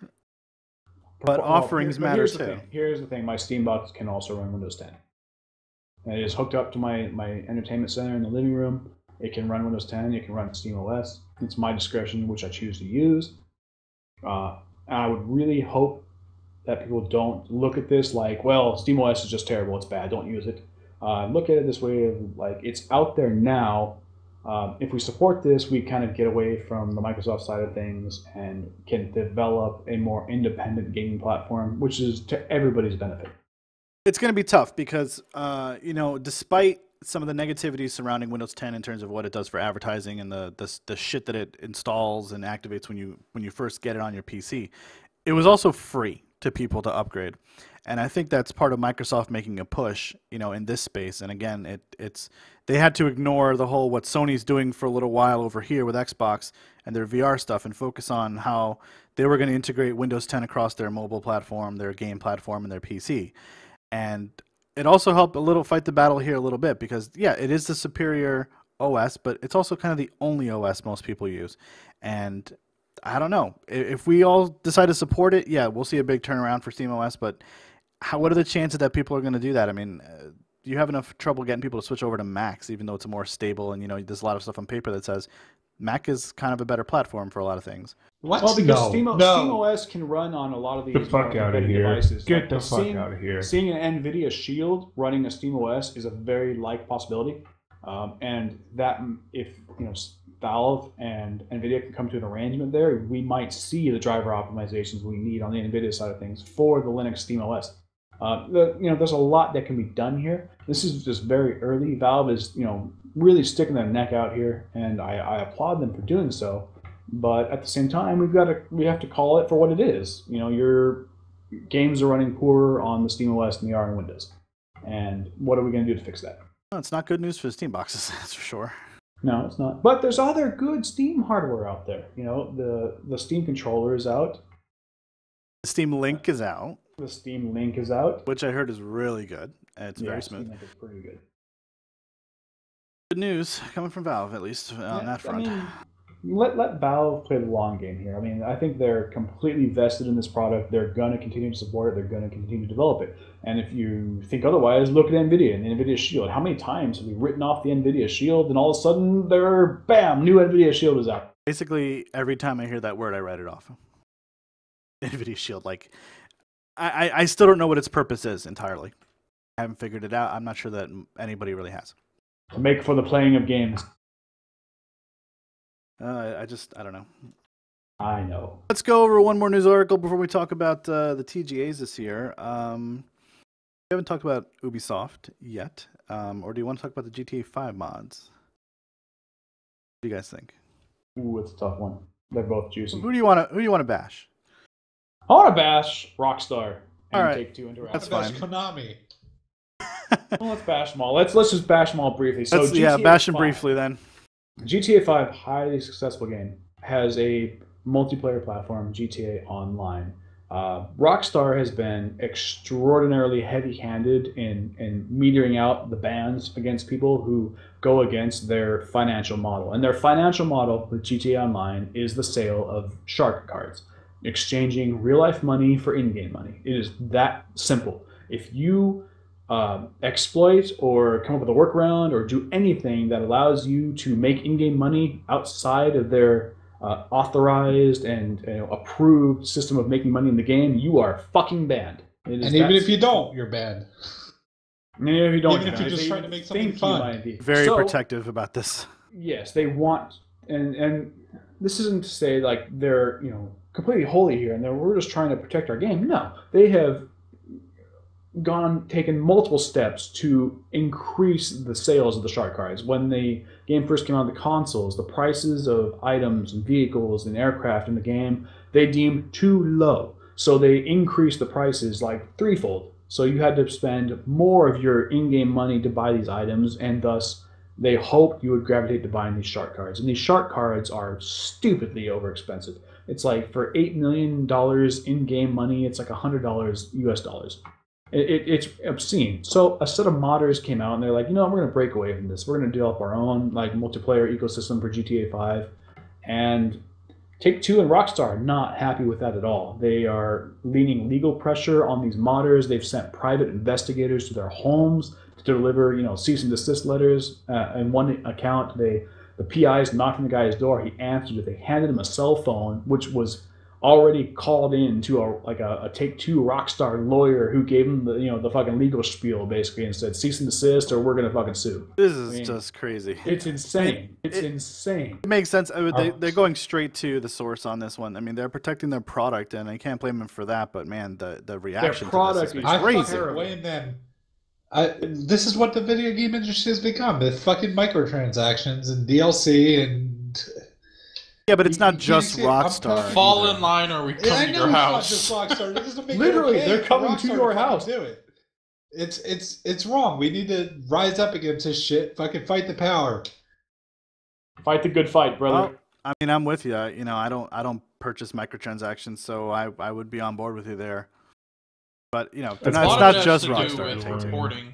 but offerings matter too. Here's the thing: my Steam box can also run Windows 10. And it is hooked up to my entertainment center in the living room. It can run Windows 10. It can run SteamOS. It's my discretion which I choose to use. And I would really hope that people don't look at this like, well, SteamOS is just terrible. It's bad. Don't use it. Look at it this way: like it's out there now. If we support this, we kind of get away from the Microsoft side of things and can develop a more independent gaming platform, which is to everybody's benefit. It's going to be tough because, despite some of the negativity surrounding Windows 10 in terms of what it does for advertising and the shit that it installs and activates when you first get it on your PC. It was also free to people to upgrade, and I think that's part of Microsoft making a push, in this space. And again, they had to ignore the whole what Sony's doing for a little while over here with Xbox and their VR stuff and focus on how they were going to integrate Windows 10 across their mobile platform, their game platform, and their PC. And it also helped a little fight the battle here a little bit because, yeah, it is the superior OS, but it's also kind of the only OS most people use. And I don't know. If we all decide to support it, yeah, we'll see a big turnaround for SteamOS, but what are the chances that people are going to do that? I mean, you have enough trouble getting people to switch over to Macs, even though it's more stable, and there's a lot of stuff on paper that says Mac is kind of a better platform for a lot of things. What? Well, because No. SteamOS can run on a lot of these Get the fuck out of here. devices. Get the fuck out of here. Seeing an NVIDIA Shield running a SteamOS is a very possibility, and that if Valve and NVIDIA can come to an arrangement there, we might see the driver optimizations we need on the NVIDIA side of things for the Linux SteamOS. There's a lot that can be done here. This is just very early. Valve is, really sticking their neck out here, and I applaud them for doing so. But at the same time, we have to call it for what it is. Your games are running poorer on the SteamOS than they are on Windows. And what are we going to do to fix that? Well, it's not good news for the Steam boxes, that's for sure. No, it's not. But there's other good Steam hardware out there. The Steam controller is out. The Steam Link is out. The Steam Link is out. Which I heard is really good. And it's very Steam smooth. Link is pretty good. Good news coming from Valve, at least on that front. I mean, let Valve play the long game here. I mean, I think they're completely vested in this product. They're going to continue to support it. They're going to continue to develop it. And if you think otherwise, look at NVIDIA and the NVIDIA Shield. How many times have we written off the NVIDIA Shield, and all of a sudden, bam, new NVIDIA Shield is out. Basically, every time I hear that word, I write it off. NVIDIA Shield. I still don't know what its purpose is entirely. I haven't figured it out. I'm not sure that anybody really has. To make for the playing of games. I don't know. I know. Let's go over one more news article before we talk about the TGAs this year. We haven't talked about Ubisoft yet, or do you want to talk about the GTA 5 mods? What do you guys think? Ooh, it's a tough one. They're both juicy. Who do you want to bash? I want to bash Rockstar and All right. Take-Two Interactive. That's Bash fine. Konami. Well, let's bash them all. Let's just bash them all briefly. So Bash them 5. briefly then. GTA 5, highly successful game, has a multiplayer platform, GTA Online. Rockstar has been extraordinarily heavy-handed in metering out the bans against people who go against their financial model. And their financial model with GTA Online is the sale of shark cards, exchanging real-life money for in-game money. It is that simple. If you exploit or come up with a workaround or do anything that allows you to make in-game money outside of their authorized and approved system of making money in the game, you are fucking banned. And even if you don't, you're banned. And even if you don't, Even if you're just trying to make something fun. Very protective about this. Yes, they want, and this isn't to say they're completely holy here and we're just trying to protect our game. No, they have taken multiple steps to increase the sales of the shark cards. When the game first came out on the consoles, the prices of items and vehicles and aircraft in the game, they deemed too low. So they increased the prices threefold. So you had to spend more of your in-game money to buy these items, and thus they hoped you would gravitate to buying these shark cards. And these shark cards are stupidly overexpensive. It's for $8 million in-game money, it's $100 US dollars. It's obscene. So a set of modders came out and they're we're going to break away from this. We're going to develop our own multiplayer ecosystem for GTA 5. And Take-Two and Rockstar are not happy with that at all. They are leaning legal pressure on these modders. They've sent private investigators to their homes to deliver cease and desist letters. In one account, the PIs knocked on the guy's door. He answered it. They handed him a cell phone, which was already called in to a Take-Two Rockstar lawyer who gave him the fucking legal spiel basically and said cease and desist or we're gonna fucking sue. This is just crazy. It's insane. It's insane. It makes sense. They're going straight to the source on this one. I mean, they're protecting their product, and I can't blame them for that. But man, the reaction Their product to this is is crazy. Blame them. This is what the video game industry has become. The fucking microtransactions and DLC and... Yeah, but it's not You just can't Rockstar. Fall either. in line or we I come to know your it's house. not just Rockstar. This doesn't make it Literally, okay they're for coming to Rockstar your fucking house. do it. It's wrong. We need to rise up against this shit. Fucking fight the power. Fight the good fight, brother. Well, I mean, I'm with you. You know, I don't purchase microtransactions, so I would be on board with you there. But you know, It's A it's lot not of it just has to do Rockstar. with Take-Two. reporting.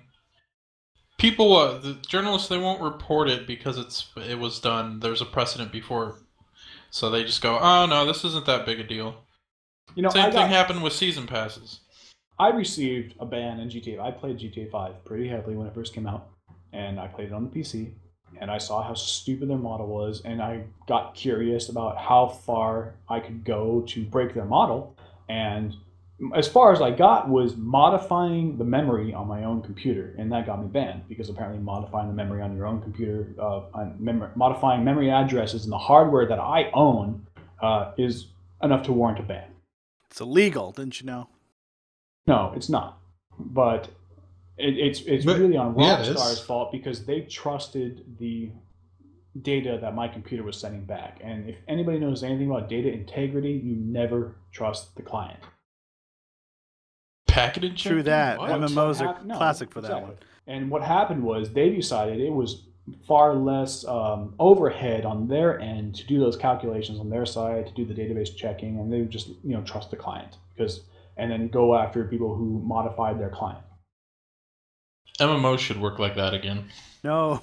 People, the journalists, they won't report it because it was done. There's a precedent before, so they just go, "Oh no, this isn't that big a deal." You know, Same thing happened with season passes. I received a ban in GTA. I played GTA 5 pretty heavily when it first came out, and I played it on the PC, and I saw how stupid their model was, and I got curious about how far I could go to break their model, and as far as I got was modifying the memory on my own computer, and that got me banned, because apparently modifying the memory on your own computer, modifying memory addresses in the hardware that I own is enough to warrant a ban. It's illegal, didn't you know? No, it's not. But it's But- really on yeah, it is. Rockstar's fault because they trusted the data that my computer was sending back. And if anybody knows anything about data integrity, you never trust the client. Packet True that. What? MMOs are No, classic for that exactly. one. And what happened was they decided it was far less overhead on their end to do those calculations on their side, to do the database checking, and they would just trust the client and then go after people who modified their client. MMOs should work like that again. No,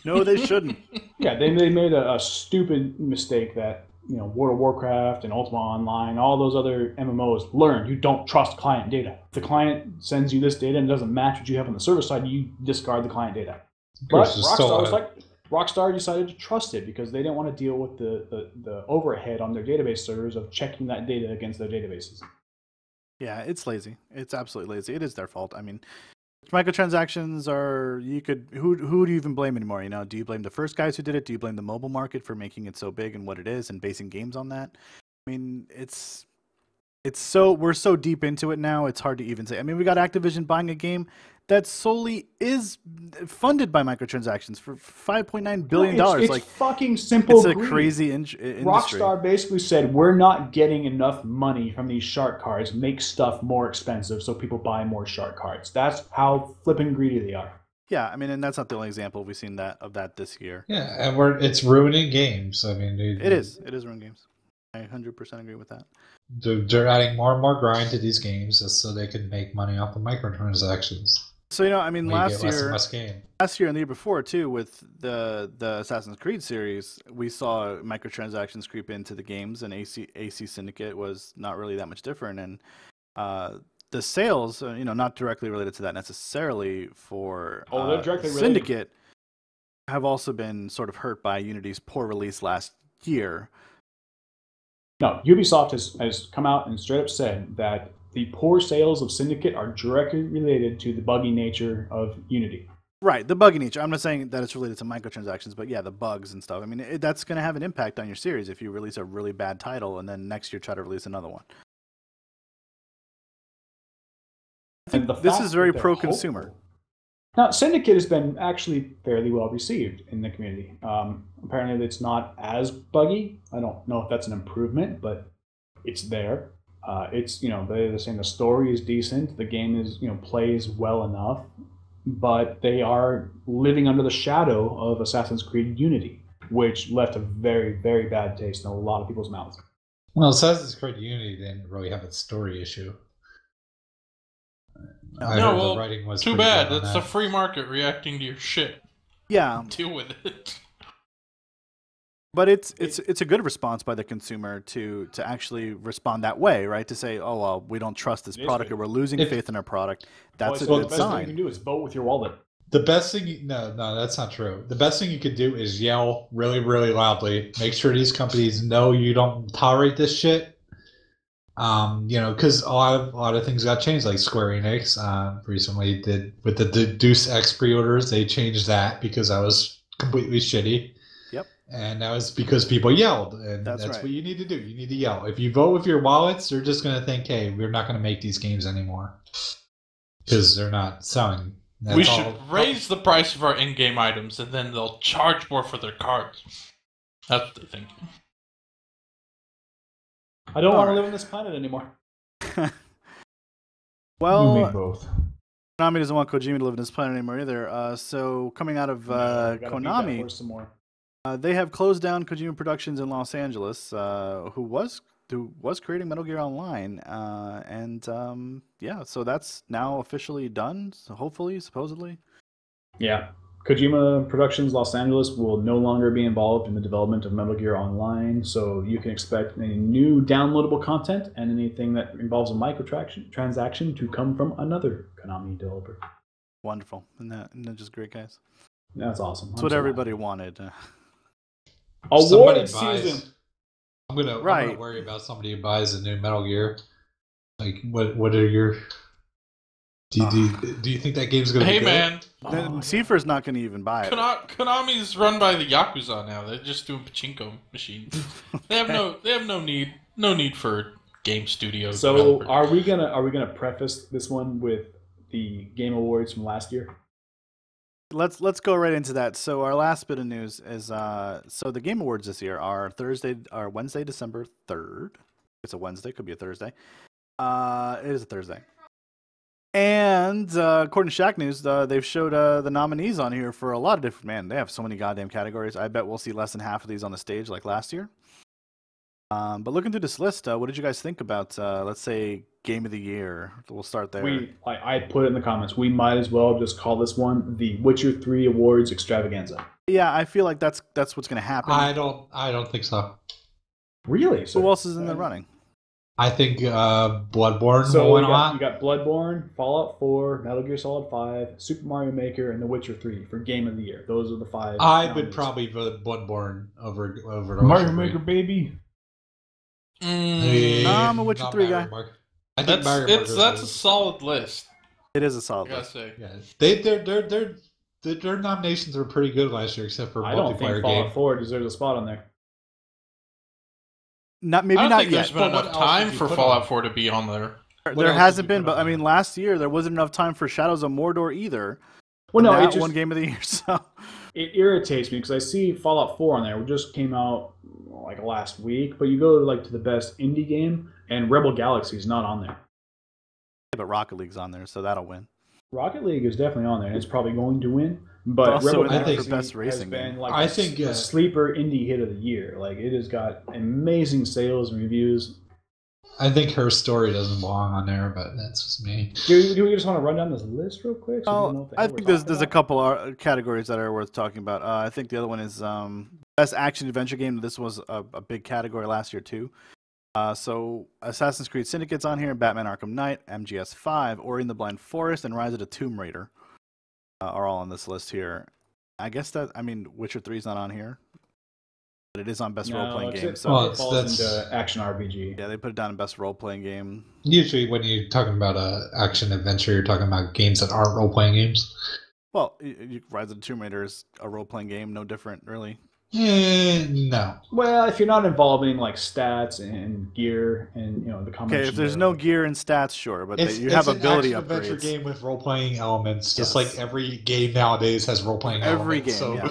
no, they shouldn't. Yeah, they made a stupid mistake that World of Warcraft and Ultima Online, all those other MMOs learned. You don't trust client data. If the client sends you this data and it doesn't match what you have on the server side, you discard the client data. But Rockstar decided to trust it because they didn't want to deal with the overhead on their database servers of checking that data against their databases. Yeah, it's lazy. It's absolutely lazy. It is their fault. I mean, microtransactions are who do you even blame anymore? Do you blame the first guys who did it? Do you blame the mobile market for making it so big and what it is and basing games on that? I mean, we're so deep into it now. It's hard to even say. I mean, we got Activision buying a game that solely is funded by microtransactions for $5.9 billion. It's fucking simple. It's a greed. crazy industry. Rockstar basically said, we're not getting enough money from these shark cards. Make stuff more expensive so people buy more shark cards. That's how flipping greedy they are. Yeah, I mean, and that's not the only example we've seen of that this year. Yeah, and it's ruining games. I mean, It is ruined games. I 100% agree with that. They're adding more and more grind to these games just so they can make money off the microtransactions. So I mean, Last last year and the year before too, with the Assassin's Creed series, we saw microtransactions creep into the games, and AC Syndicate was not really that much different. And the sales, not directly related to that necessarily for they're directly related. Syndicate, have also been sort of hurt by Unity's poor release last year. No, Ubisoft has come out and straight up said that the poor sales of Syndicate are directly related to the buggy nature of Unity. Right, the buggy nature. I'm not saying that it's related to microtransactions, but yeah, the bugs and stuff. I mean, that's going to have an impact on your series if you release a really bad title and then next year try to release another one. I think this is very pro-consumer. Hopeful. Now, Syndicate has been actually fairly well received in the community. Apparently, it's not as buggy. I don't know if that's an improvement, but it's there. It's they're saying the story is decent, the game is plays well enough, but they are living under the shadow of Assassin's Creed Unity, which left a very, very bad taste in a lot of people's mouths. Well, Assassin's Creed Unity didn't really have a story issue. The writing was too pretty bad. good on It's that. a free market reacting to your shit. Yeah, Deal with it. but it's a good response by the consumer to actually respond that way, right? To say, oh well, we don't trust this product, or we're losing faith in our product. That's a the good best thing you sign. can do is vote with your wallet. The best thing, no, that's not true. The best thing you could do is yell really, really loudly. Make sure these companies know you don't tolerate this shit. Because a lot of things got changed. Like Square Enix recently did with the Deus Ex pre-orders. They changed that because that was completely shitty. Yep. And that was because people yelled, and that's right. what you need to do. You need to yell. If you vote with your wallets, they're just going to think, "Hey, we're not going to make these games anymore because they're not selling We should raise the price of our in-game items, and then they'll charge more for their cards. That's the thing. I don't want to live on this planet anymore. Well, You make both. Konami doesn't want Kojima to live in this planet anymore either. So coming out of Konami, some more. they have closed down Kojima Productions in Los Angeles, who was creating Metal Gear Online, so that's now officially done. So hopefully, supposedly. Yeah. Kojima Productions Los Angeles will no longer be involved in the development of Metal Gear Online, so you can expect any new downloadable content and anything that involves a microtransaction to come from another Konami developer. Wonderful. Isn't that just great, guys? That's awesome. That's what everybody wanted. Award season. I'm gonna worry about somebody who buys a new Metal Gear. Like, what are your? Do you think that game's gonna? Hey be good? man, Seifer's not going to even buy it. Konami's run by the Yakuza now. They're just doing pachinko machines. They have no need for game studios. So developers. are we gonna preface this one with the Game Awards from last year? Let's go right into that. So our last bit of news is so the Game Awards this year are Wednesday, December 3rd. It's a Wednesday, could be a Thursday. It is a Thursday. And according to Shack News, they've showed the nominees on here for a lot of different. Man, they have so many goddamn categories. I bet we'll see less than half of these on the stage like last year. But looking through this list, what did you guys think about, let's say, Game of the Year? We'll start there. I put it in the comments. We might as well just call this one the Witcher 3 Awards Extravaganza. Yeah, I feel like that's what's going to happen. I don't think so. Really? Who else is in the running? I think Bloodborne So will we win a lot. you got Bloodborne, Fallout 4, Metal Gear Solid 5, Super Mario Maker, and The Witcher 3 for Game of the Year. Those are the 5. I would nominees. probably vote Bloodborne over Mario Maker, baby. I'm a Witcher Not 3 Mario guy. Maker. I think Mario Maker That's a solid list. It is a solid I gotta list. say. Yeah, their nominations were pretty good last year, except for I don't think multiplayer Fallout game. 4 deserves a spot on there. Not I don't not think yet. there's been But what enough else time did you for put Fallout on? 4 to be on there. There else hasn't did you been, put but on I mean, last year there wasn't enough time for Shadows of Mordor either. Well, no, That it just one Game of the Year. So it irritates me because I see Fallout 4 on there. It just came out like last week, but you go to the best indie game, and Rebel Galaxy is not on there. but Rocket League's on there, so that'll win. Rocket League is definitely on there, and it's probably going to win. But Also Rebel in there Galaxy for best has racing been game. like I a think, a sleeper indie hit of the year. Like it has got amazing sales and reviews. I think her story doesn't belong on there, but that's just me. Do we just want to run down this list real quick? So we know what the I hell think we're there's talking a about? couple categories that are worth talking about. I think the other one is best action adventure game. This was a big category last year too. So Assassin's Creed Syndicate's on here, Batman Arkham Knight, MGS5, Ori and the Blind Forest, and Rise of the Tomb Raider are all on this list here. I guess Witcher 3 is not on here, but it is on best role-playing game. It So falls into action RPG. yeah, they put it down in best role-playing game. Usually, when you're talking about action adventure, you're talking about games that aren't role playing games. Well, Rise of the Tomb Raider is a role-playing game, no different really. No. Well, if you're not involving like stats and gear and the combination. Okay, if there's no gear and stats, sure, but It's, you have it's ability an action adventure upgrades. game with role playing elements, just Yes. like every game nowadays has role playing elements. Every game, so. yeah.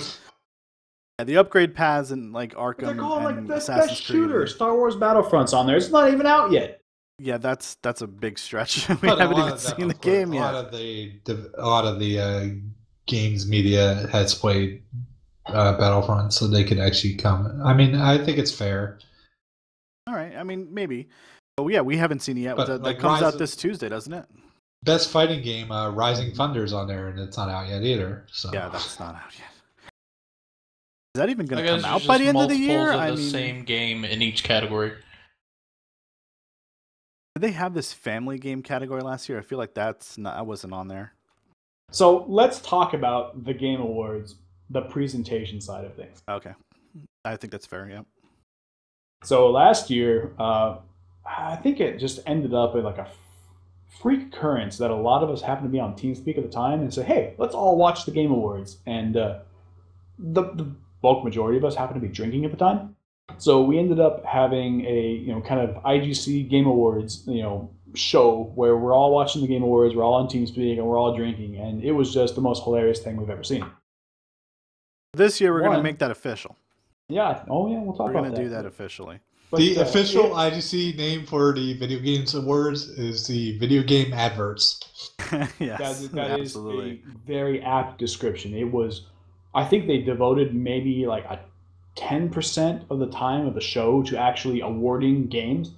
Yeah, the upgrade paths in like Arkham They're going like and the Assassin's best Creed. shooter. Star Wars Battlefront's on there. It's not even out yet. Yeah, that's a big stretch. we But a haven't lot even of that, seen the of course, game a yet. lot of the games media has played Battlefront, so they could actually come. I mean, I think it's fair. All right, maybe. Oh yeah, we haven't seen it yet. But, That like, comes Rise out of- this Tuesday, doesn't it? Best fighting game, Rising Thunder's on there, and it's not out yet either. So Yeah, that's not out yet. Is that even I going to guess come there's out by the just end of the year? multiples the same game in each category. Did they have this family game category last year? I feel like I wasn't on there. So let's talk about the Game Awards, the presentation side of things. Okay, I think that's fair. Yeah. So last year, I think it just ended up in like a freak occurrence that a lot of us happened to be on TeamSpeak at the time and say, "Hey, let's all watch the Game Awards." And the bulk majority of us happened to be drinking at the time. So we ended up having a kind of IGC Game Awards show where we're all watching the Game Awards, we're all on TeamSpeak, and we're all drinking, and it was just the most hilarious thing we've ever seen. This year we're going to make that official. Yeah. Oh yeah, we'll talk about that. We're going to do that officially. But, The official IGC name for the Video Games Awards is the Video Game Adverts. Yes, that is absolutely. a very apt description. It was, I think they devoted maybe like a 10% of the time of the show to actually awarding games,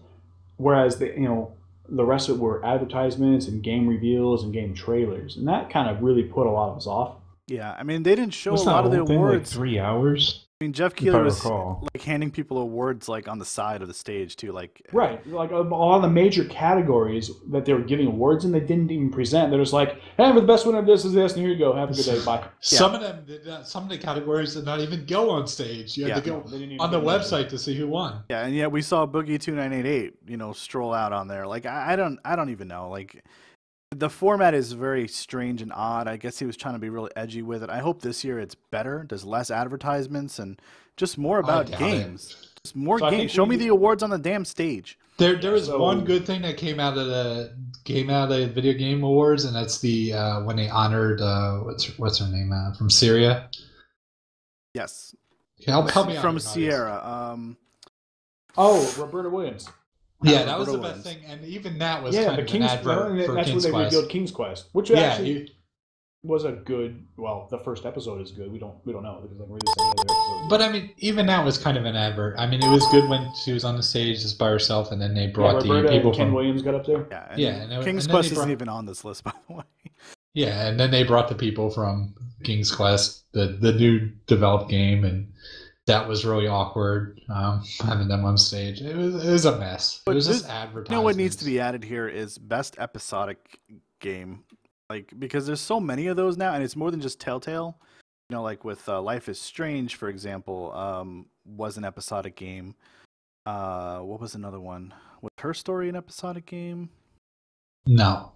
whereas the rest of it were advertisements and game reveals and game trailers, and that kind of really put a lot of us off. Yeah, I mean, they didn't show Wasn't a lot that of the whole thing, awards. like 3 hours? I mean, Jeff If Keighley I was recall. like handing people awards like on the side of the stage too, like Right, like a lot of the major categories that they were giving awards in, they didn't even present. They're just like, "Hey, the best winner of this is this, and here you go. Have a good day. Bye." Some of them did not, some of the categories did not even go on stage. You had to go They didn't even on the get mentioned. website to see who won. Yeah, and yet we saw Boogie 2988, stroll out on there. Like I don't even know. Like the format is very strange and odd. I guess he was trying to be really edgy with it. I hope this year it's better. There's less advertisements and just more about doubt games. Just more So I games. think Show we- me the awards on the damn stage. There was So- one good thing that came out of the Video Game Awards, and that's the when they honored what's her name from Syria. Yes. Help me out From here, Claudius. Sierra. Oh, Roberta Williams. Yeah, that was the Roberta best Williams. thing, and even that was Yeah, kind the of King's. an advert for That's King's where they Quest. revealed King's Quest, which Yeah, actually was a good. Well, the first episode is good. We don't know because like we're just saying other episodes. but I mean, even that was kind of an advert. I mean, it was good when she was on the stage just by herself, and then they brought the Roberta people and Ken from Williams got up there. Yeah. Yeah, and King's then Quest they isn't brought- even on this list, by the way. yeah, and then they brought the people from King's Quest, the new developed game, and that was really awkward having them on stage. It was a mess. But it was this- just advertising. You know what needs to be added here is best episodic game, like because there's so many of those now, and it's more than just Telltale. Like with Life is Strange, for example, was an episodic game. What was another one? Was Her Story an episodic game? No.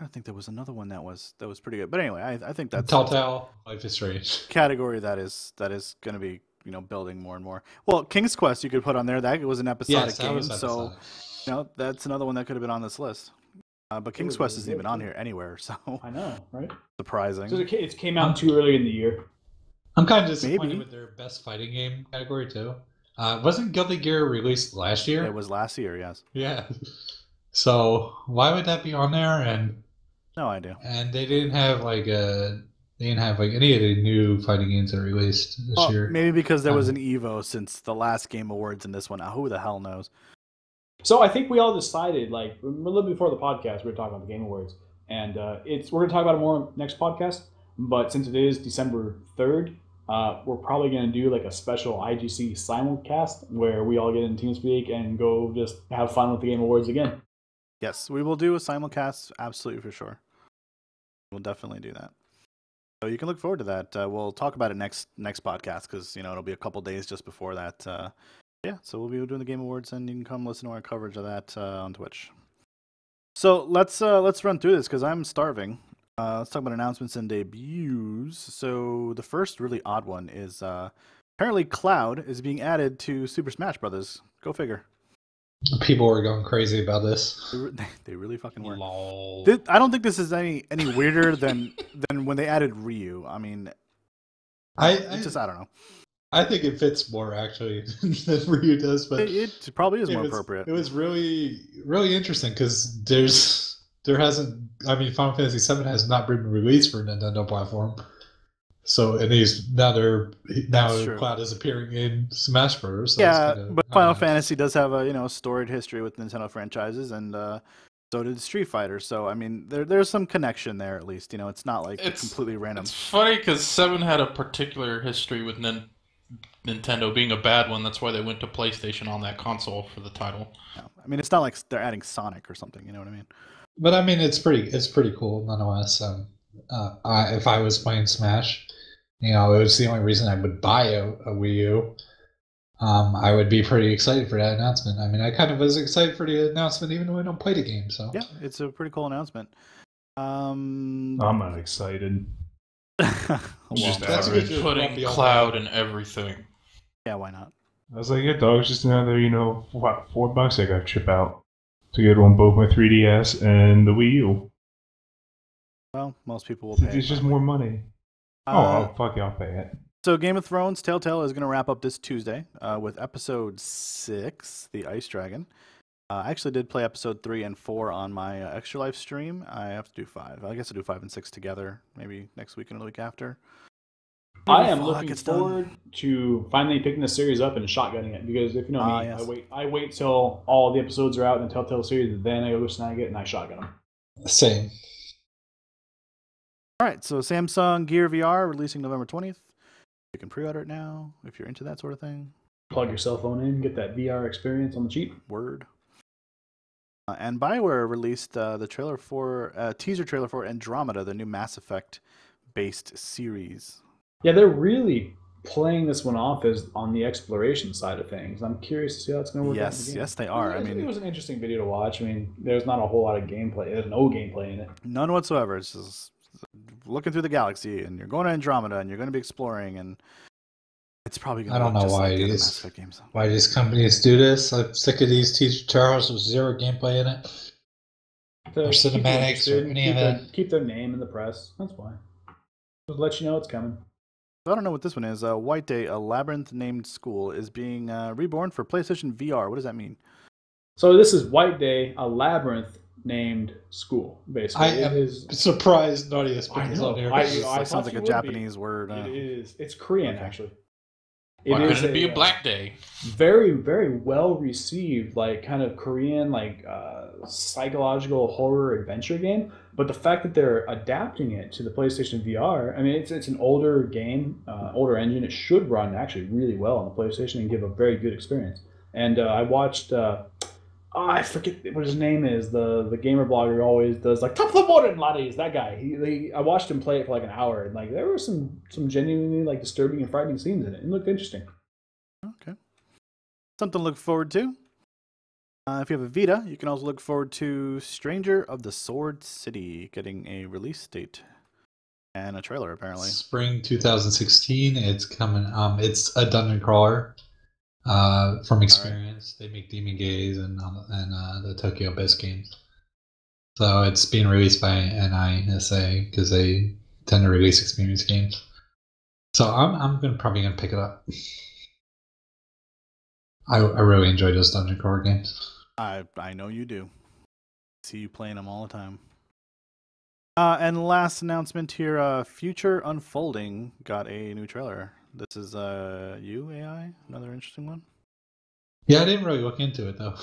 I think there was another one that was pretty good. But anyway, I think that's Telltale, Life is Strange. category that is going to be building more and more. Well, King's Quest you could put on there. That was an episodic Yes, that game, was so episodic. that's another one that could have been on this list. But King's was Quest really isn't even good, on too. here anywhere, so I know, right? surprising. So it came out too early in the year. I'm kind of disappointed Maybe. with their best fighting game category too. Wasn't Guilty Gear released last year? It was last year, yes. Yeah. So why would that be on there? No idea. And they didn't have like any of the new fighting games that released this Well, year. maybe because there was an Evo since the last Game Awards and this one. Who the hell knows? So I think we all decided, like a little bit before the podcast, we were talking about the Game Awards, and we're going to talk about it more next podcast. But since it is December 3rd, we're probably going to do like a special IGC simulcast where we all get in TeamSpeak and go just have fun with the Game Awards again. Yes, we will do a simulcast, absolutely for sure. We'll definitely do that. So you can look forward to that. We'll talk about it next podcast because it'll be a couple days just before that. Yeah, so we'll be doing the Game Awards, and you can come listen to our coverage of that on Twitch. So let's run through this because I'm starving. Let's talk about announcements and debuts. So the first really odd one is apparently Cloud is being added to Super Smash Brothers. Go figure. People were going crazy about this. They really fucking were. Lol. I don't think this is any weirder than when they added Ryu. I mean, I don't know. I think it fits more actually than Ryu does, but It probably is more was, appropriate. It was really, really interesting because there hasn't. I mean, Final Fantasy VII has not been released for a Nintendo platform. So and now true. Cloud is appearing in Smash Bros. So Yeah, it's kinda, but Final Fantasy does have a storied history with Nintendo franchises, and so did Street Fighter. So I mean, there's some connection there at least. It's not like completely random. It's funny because 7 had a particular history with Nintendo being a bad one. That's why they went to PlayStation on that console for the title. Yeah. I mean, it's not like they're adding Sonic or something. You know what I mean? But I mean, it's pretty cool nonetheless. If I was playing Smash, it was the only reason I would buy a Wii U. I would be pretty excited for that announcement. I mean, I kind of was excited for the announcement even though I don't play the game. So Yeah, it's a pretty cool announcement. I'm not excited. Well, Just That's average. putting Cloud in everything. Yeah, why not? I was like, yeah, dog, it's just another, $4 I got to chip out to get on both my 3DS and the Wii U. Well, most people will pay. It's just more money. Fuck it, I'll pay it. So Game of Thrones Telltale is going to wrap up this Tuesday with episode 6, The Ice Dragon. I actually did play episode 3 and 4 on my Extra Life stream. I have to do 5. I guess I'll do 5 and 6 together, maybe next week and the week after. I am looking forward to finally picking the series up and shotgunning it, because if you know me, yes. I wait till all the episodes are out in the Telltale series, and then I go snag it and I shotgun them. Same. All right, so Samsung Gear VR releasing November 20th. You can pre-order it now if you're into that sort of thing. Plug your cell phone in, get that VR experience on the cheap. Word. And BioWare released the teaser trailer for Andromeda, the new Mass Effect-based series. Yeah, they're really playing this one off as on the exploration side of things. I'm curious to see how it's going to work out in the game. Yes, they are. It was an interesting video to watch. I mean, there's not a whole lot of gameplay. There's no gameplay in it. None whatsoever. It's just looking through the galaxy, and you're going to Andromeda, and you're going to be exploring, and it's probably going to look just like the Mass Effect games. Why these companies do this. I'm sick of these teaser trailers with zero gameplay in it. Or cinematics or any of that. Keep their name in the press. That's why. Just let you know it's coming. I don't know what this one is. White Day, a labyrinth-named school, is being reborn for PlayStation VR. What does that mean? So this is White Day, a labyrinth-named school, basically. I am surprised Naughty put this on here. It sounds like a Japanese word. It is. It's Korean, actually. Why couldn't it be a Black Day? Very, very well received, like kind of Korean, like psychological horror adventure game. But the fact that they're adapting it to the PlayStation VR, I mean, it's an older game, older engine. It should run actually really well on the PlayStation and give a very good experience. And I watched, I forget what his name is, the gamer blogger who always does like top of the morning laddies. That guy. I watched him play it for like an hour, and like there were some genuinely like disturbing and frightening scenes in it. It looked interesting. Okay, something to look forward to. If you have a Vita, you can also look forward to Stranger of the Sword City getting a release date and a trailer, apparently. Spring 2016. It's coming. It's a dungeon crawler. From experience, They make Demon Gaze and the Tokyo Best games. So it's being released by NISA because they tend to release experience games. So I'm probably gonna pick it up. I really enjoy those dungeon crawler games. I know you do. See you playing them all the time. And last announcement here, Future Unfolding got a new trailer. This is AI, another interesting one. Yeah, I didn't really look into it though.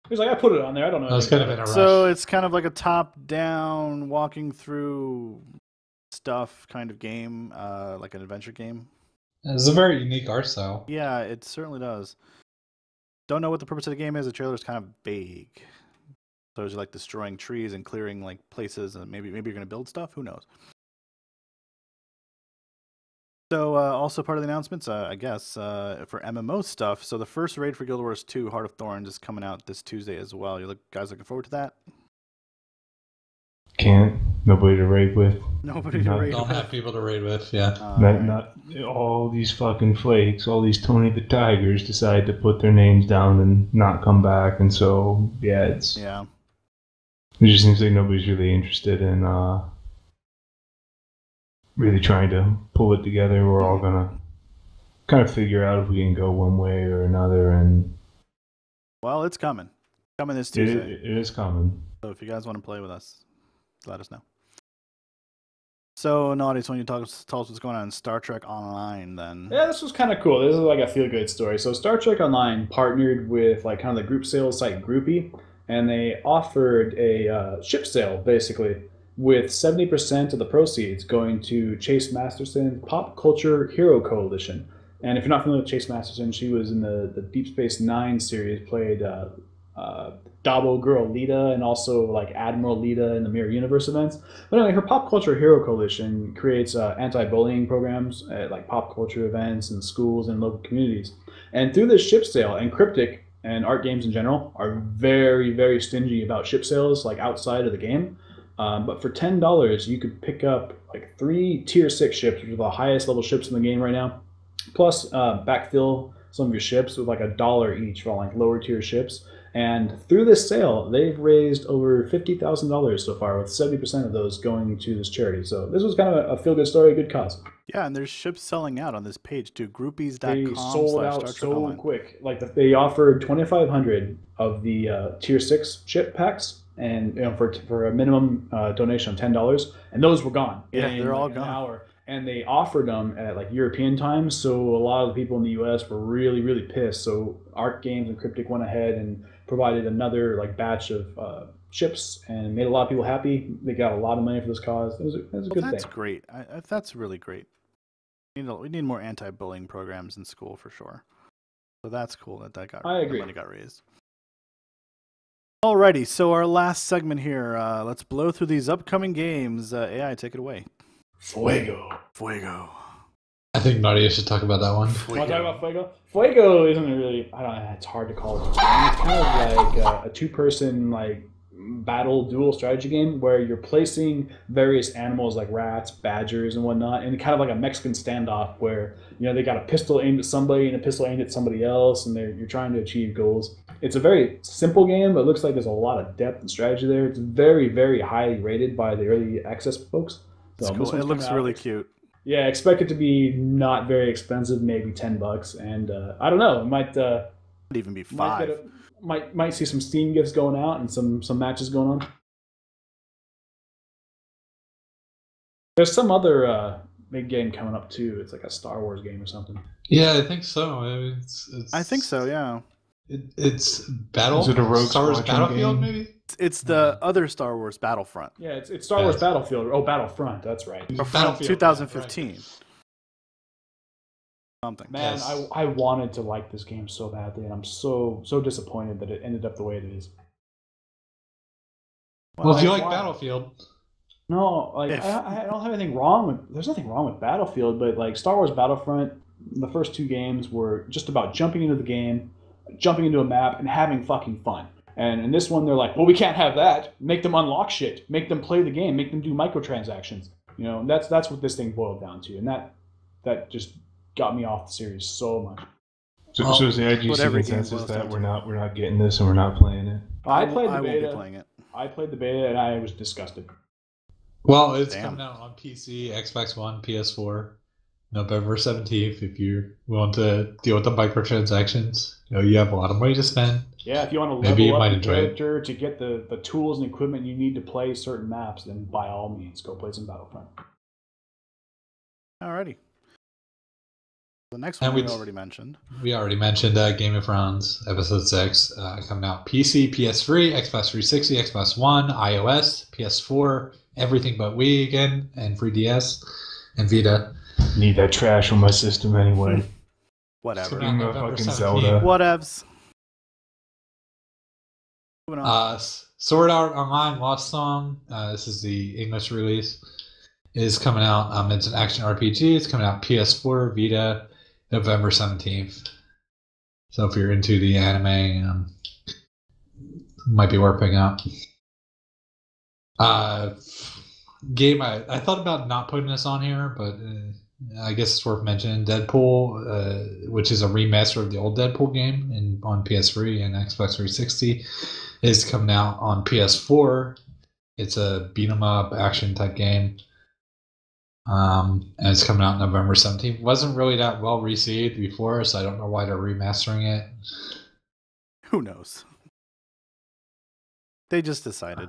He's like, I put it on there. I don't know. I was kind of in a rush. So it's kind of like a top-down, walking through stuff kind of game, like an adventure game. It's a very unique art style. Yeah, it certainly does. Don't know what the purpose of the game is. The trailer is kind of vague. So it's like destroying trees and clearing like places, and maybe you're going to build stuff. Who knows? So also part of the announcements, I guess, for MMO stuff. So the first raid for Guild Wars 2, Heart of Thorns, is coming out this Tuesday as well. You guys looking forward to that? Can't. Nobody to raid with. Nobody to raid with. Don't have people to raid with, yeah. Not all these fucking flakes, all these Tony the Tigers decide to put their names down and not come back. And so, it just seems like nobody's really interested in really trying to pull it together. We're all going to kind of figure out if we can go one way or another. And well, it's coming. Coming this Tuesday. It is coming. So if you guys want to play with us, let us know. So, Naughty, so when you tell us what's going on in Star Trek Online, then. Yeah, this was kind of cool. This is like a feel-good story. So Star Trek Online partnered with like kind of the group sales site Groupie, and they offered a ship sale, basically, with 70% of the proceeds going to Chase Masterson's Pop Culture Hero Coalition. And if you're not familiar with Chase Masterson, she was in the Deep Space Nine series, played Dabo Girl Lita and also like Admiral Lita in the Mirror Universe events. But anyway, her Pop Culture Hero Coalition creates anti-bullying programs at like pop culture events and schools and local communities. And through this ship sale, and Cryptic and art games in general are very, very stingy about ship sales like outside of the game. But for $10, you could pick up like 3 tier 6 ships, which are the highest level ships in the game right now. plus backfill some of your ships with like $1 each for like lower tier ships. And through this sale, they've raised over $50,000 so far, with 70% of those going to this charity. So this was kind of a feel-good story, a good cause. Yeah, and there's ships selling out on this page too. Groupies.com. They sold out so Online. quick. Like they offered 2,500 of the tier 6 ship packs, and for a minimum donation of $10, and those were gone. Yeah, in they're all an gone. hour. And they offered them at like European time, so a lot of the people in the U.S. were really, really pissed. So Arc Games and Cryptic went ahead and provided another like batch of ships and made a lot of people happy. They got a lot of money for this cause. It was a good thing. That's great. That's really great. We need more anti-bullying programs in school for sure. So that's cool that I agree. the money got raised. Alrighty, so our last segment here. Let's blow through these upcoming games. AI, take it away. Fuego. I think Nadia should talk about that one. Want to talk about Fuego? Fuego isn't really, I don't know, it's hard to call it. It's kind of like a two-person like battle dual strategy game where you're placing various animals like rats, badgers, and whatnot, and kind of like a Mexican standoff where they got a pistol aimed at somebody and a pistol aimed at somebody else, and you're trying to achieve goals. It's a very simple game, but it looks like there's a lot of depth and strategy there. It's very, very highly rated by the early access folks. So It's cool. It looks really cute. Yeah, expect it to be not very expensive, maybe $10, and I don't know, it might even be $5. Might see some Steam gifts going out and some matches going on. There's some other big game coming up too. It's like a Star Wars game or something. Yeah, I think so. I mean, I think so. Yeah. It's Battle. Is it a Rogue Star Wars Squadron Battlefield? game? Maybe. It's the other Star Wars Battlefront. Yeah, it's Star Wars Battlefield. Oh, Battlefront. That's right. From Battlefield, 2015. right. Something. Man, Yes. I wanted to like this game so badly, and I'm so disappointed that it ended up the way it is. Well, if you like why? Battlefield, No, like If- I don't have anything wrong with. There's nothing wrong with Battlefield, but like Star Wars Battlefront, the first two games were just about jumping into the game, jumping into a map, and having fucking fun. And in this one, they're like, well, we can't have that. Make them unlock shit. Make them play the game. Make them do microtransactions. And that's what this thing boiled down to, and that just got me off the series so much. So is the What IGC every game consensus boils that down we're to. not getting this and we're not playing it? I played the I won't be beta. playing it. I played the beta, and I was disgusted. well, it's Damn. coming out on PC, Xbox One, PS4, November 17th. If you want to deal with the microtransactions, you have a lot of money to spend. Yeah, if you want to Maybe you level might up enjoy your it. character to get the tools and equipment you need to play certain maps, then by all means, go play some Battlefront. Alrighty. The next And one we we- already mentioned. We already mentioned Game of Thrones Episode 6 coming out PC, PS3, Xbox 360, Xbox One, iOS, PS4, everything but Wii again, and 3DS, and Vita. Need that trash on my system anyway. Whatever. Coming out Of November fucking 17th. Zelda. Whatevs. Moving on. Sword Art Online Lost Song, this is the English release, is coming out. It's an action RPG. It's coming out PS4, Vita, November 17th. So if you're into the anime, might be worth picking up. Game, I thought about not putting this on here, but I guess it's worth mentioning. Deadpool, which is a remaster of the old Deadpool game on PS3 and Xbox 360, is coming out on PS4. It's a beat 'em up action type game. And it's coming out November 17th. Wasn't really that well received before, so I don't know why they're remastering it. Who knows? They just decided.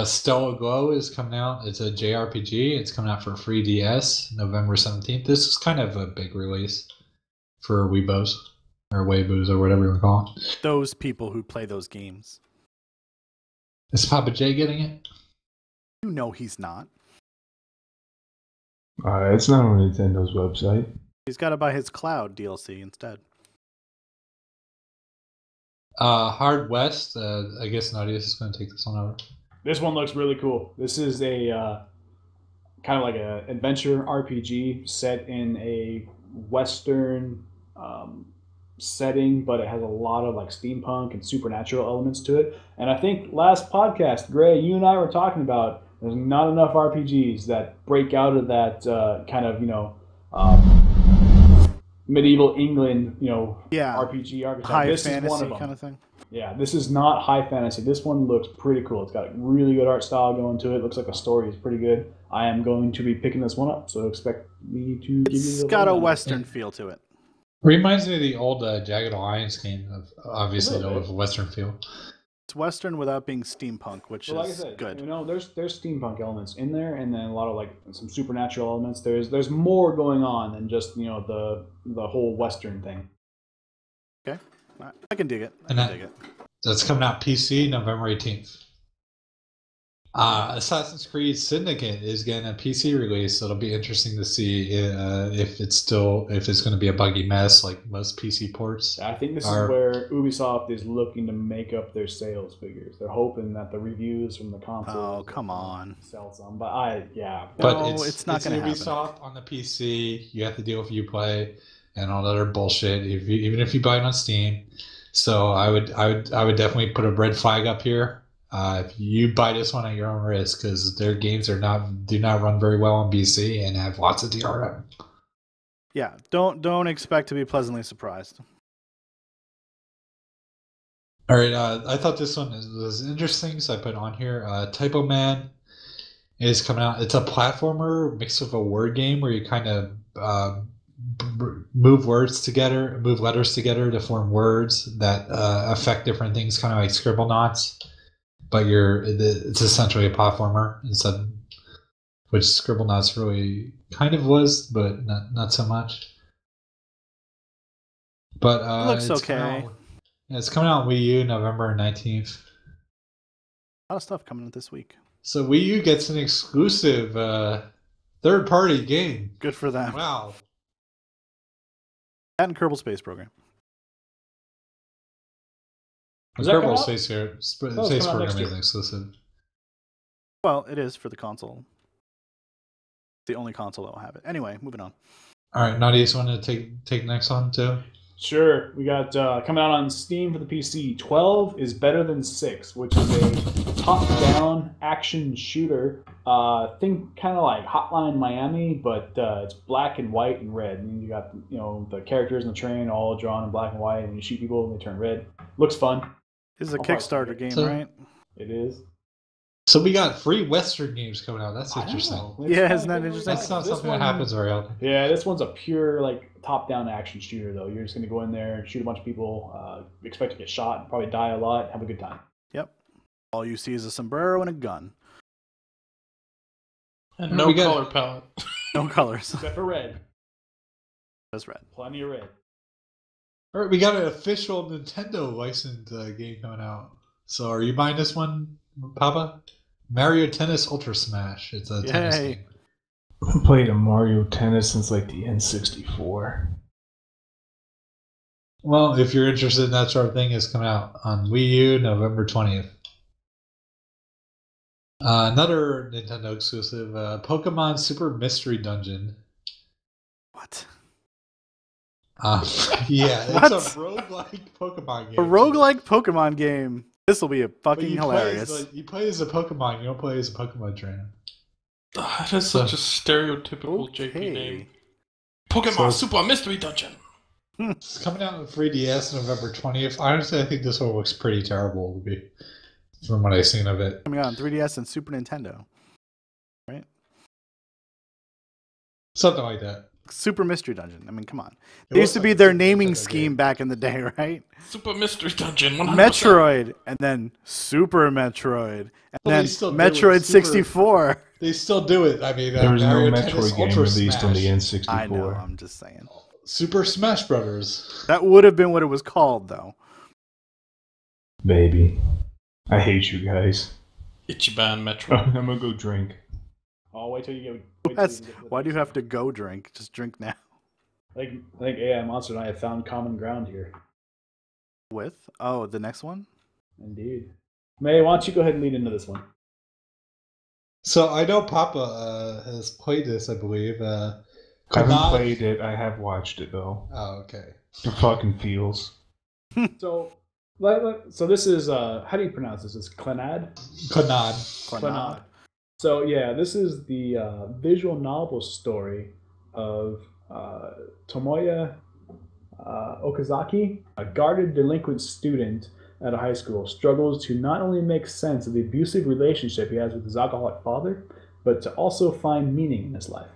Stellar Glow is coming out. It's a JRPG. It's coming out for 3DS November 17th. This is kind of a big release for Weebos or Weiboos or whatever you want to call it. Those people who play those games. Is Papa J getting it? You know he's not. It's not on Nintendo's website. He's got to buy his Cloud DLC instead. Hard West. I guess Nadia's is going to take this one over. This one looks really cool. This is a kind of like an adventure RPG set in a Western setting, but it has a lot of like steampunk and supernatural elements to it. And I think last podcast, Gray, you and I were talking about there's not enough RPGs that break out of that kind of medieval England, Yeah. RPG archetype. High This is one fantasy of them. kind of thing. Yeah, this is not high fantasy. This one looks pretty cool. It's got a really good art style going to it. Looks like the story is pretty good. I am going to be picking this one up, so expect me to give you It's the got a lowdown. Western feel to it. Reminds me of the old Jagged Alliance game, obviously, A little though, bit. with a Western feel. It's Western without being steampunk, which Well, like I is said, good. there's steampunk elements in there, and then a lot of some supernatural elements. There's more going on than just the whole Western thing. Okay, I can dig it. I And can that- dig it. That's coming out PC November 18th. Assassin's Creed Syndicate is getting a PC release, so it'll be interesting to see if it's going to be a buggy mess like most PC ports. I think this Are- is where Ubisoft is looking to make up their sales figures. They're hoping that the reviews from the console. Oh, come on. Sell some, but But No, it's not gonna happen. Ubisoft on the PC. You have to deal with Uplay and all that other bullshit. Even if you buy it on Steam, so I would definitely put a red flag up here. If you buy this one at your own risk, because their games do not run very well on PC and have lots of DRM. Yeah, don't expect to be pleasantly surprised. All right, I thought this one was interesting, so I put it on here. Typo Man is coming out. It's a platformer mixed with a word game where you kind of move letters together to form words that affect different things, kind of like Scribblenauts. But it's essentially a platformer instead, which Scribblenauts really kind of was, but not so much. But It looks it's okay. It's coming out on Wii U November 19th. A lot of stuff coming out this week. So Wii U gets an exclusive third-party game. Good for them. Wow. That and Kerbal Space Program. Does that come Kerbal out? Space it's Program coming out next is year. exclusive. Well, it is for the console. The only console that will have it. Anyway, moving on. All right, Naughty, want to take next on too? Sure. We got coming out on Steam for the PC. 12 is better than 6, which is a top-down action shooter. Think kind of like Hotline Miami, but it's black and white and red. And you got the characters in the train all drawn in black and white, and you shoot people and they turn red. Looks fun. This is a I'll probably Kickstarter play it. game, So- right? It is. So we got free Western games coming out. That's I don't interesting. know. Yeah, kinda isn't that cool. interesting? That's not This something one- that happens very often. Yeah, this one's a pure top-down action shooter though. You're just gonna go in there, shoot a bunch of people, expect to get shot, probably die a lot, have a good time. Yep. All you see is a sombrero and a gun. And no We got- color palette. No colors. Except for red, Just red. plenty of red. All right, we got an official Nintendo licensed game coming out. So are you buying this one, Papa? Mario Tennis Ultra Smash. It's a tennis Yay. game. I played a Mario Tennis since like the N64. Well, if you're interested in that sort of thing, it's coming out on Wii U November 20th. Another Nintendo exclusive, Pokemon Super Mystery Dungeon. What? Yeah, it's What? a roguelike Pokemon game. A roguelike Pokemon game. This will be But fucking you hilarious. you play as a Pokemon, you don't play as a Pokemon trainer. That is such a stereotypical JP Okay. name. Pokemon So- Super Mystery Dungeon. It's coming out on 3DS November 20th. Honestly, I think this one looks pretty terrible to me, from what I've seen of it. Coming out on 3DS and Super Nintendo. Right? Something like that. Super Mystery Dungeon. I mean, come on. It It used looks to like be a their Super naming Nintendo scheme game. back in the day, right? Super Mystery Dungeon. 100%. Metroid, and then Super Metroid, and Well, they then still do Metroid it. Super- 64. They still do it. I mean, There was no Mario Tennis Metroid game Ultra released on the Smash. N64. I know, I'm just saying. Super Smash Brothers. That would have been what it was called, though. Baby. I hate you guys. Ichiban I'm Metroid. gonna go drink. I'll wait till you get. Wait till That's, you get to the why do you next have to go drink? Just drink now. I think AI Monster and I have found common ground here. With? Oh, the next one? Indeed. May, why don't you go ahead and lead into this one? So I know Papa has played this, I believe. I haven't Konami- played it. I have watched it though. Oh, okay. It fucking feels. So, so this is how do you pronounce this? It's Clanad. Konami. Clannad. So yeah, this is the visual novel story of Tomoya Okazaki, a guarded delinquent student at a high school, struggles to not only make sense of the abusive relationship he has with his alcoholic father, but to also find meaning in his life.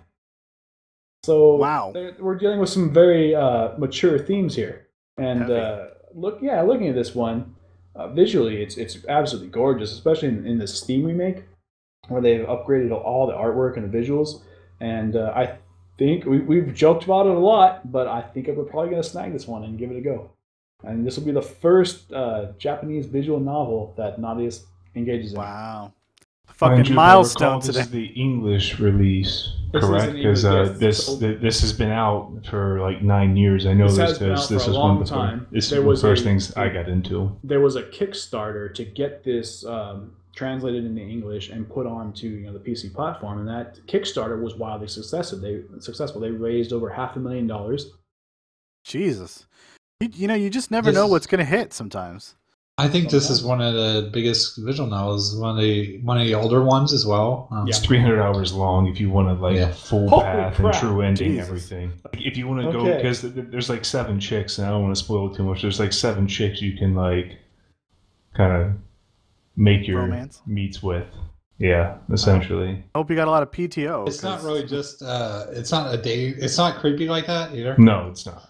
So Wow. we're dealing with some very mature themes here. And looking at this one, visually it's absolutely gorgeous, especially in the Steam remake, where they've upgraded all the artwork and the visuals. And I think we've joked about it a lot, but I think we're probably going to snag this one and give it a go. And this will be the first Japanese visual novel that Nautilus engages in. Wow. Mind Fucking you, if I milestone recall, today. This is the English release, This is correct? an English, Because yes. this has been out for like 9 years. I know This this has been because out for this a is long one of the time. this There is one of was the first a- things I got into. There was a Kickstarter to get this translated into English and put onto the PC platform, and that Kickstarter was wildly successful. They raised over $500,000. Jesus. You just never know what's going to hit sometimes. I think this is one of the biggest visual novels, one of the older ones as well. It's 300 hours long if you want to full Holy path crap. and true ending, Jesus. everything. Like, if you want to go, Okay. because there's like 7 chicks, and I don't want to spoil it too much. There's like 7 chicks you can kind of make your Romance? meets with. Yeah, essentially. I hope you got a lot of PTO. It's not 'cause- really just. It's not a day. It's not creepy like that either. No, it's not.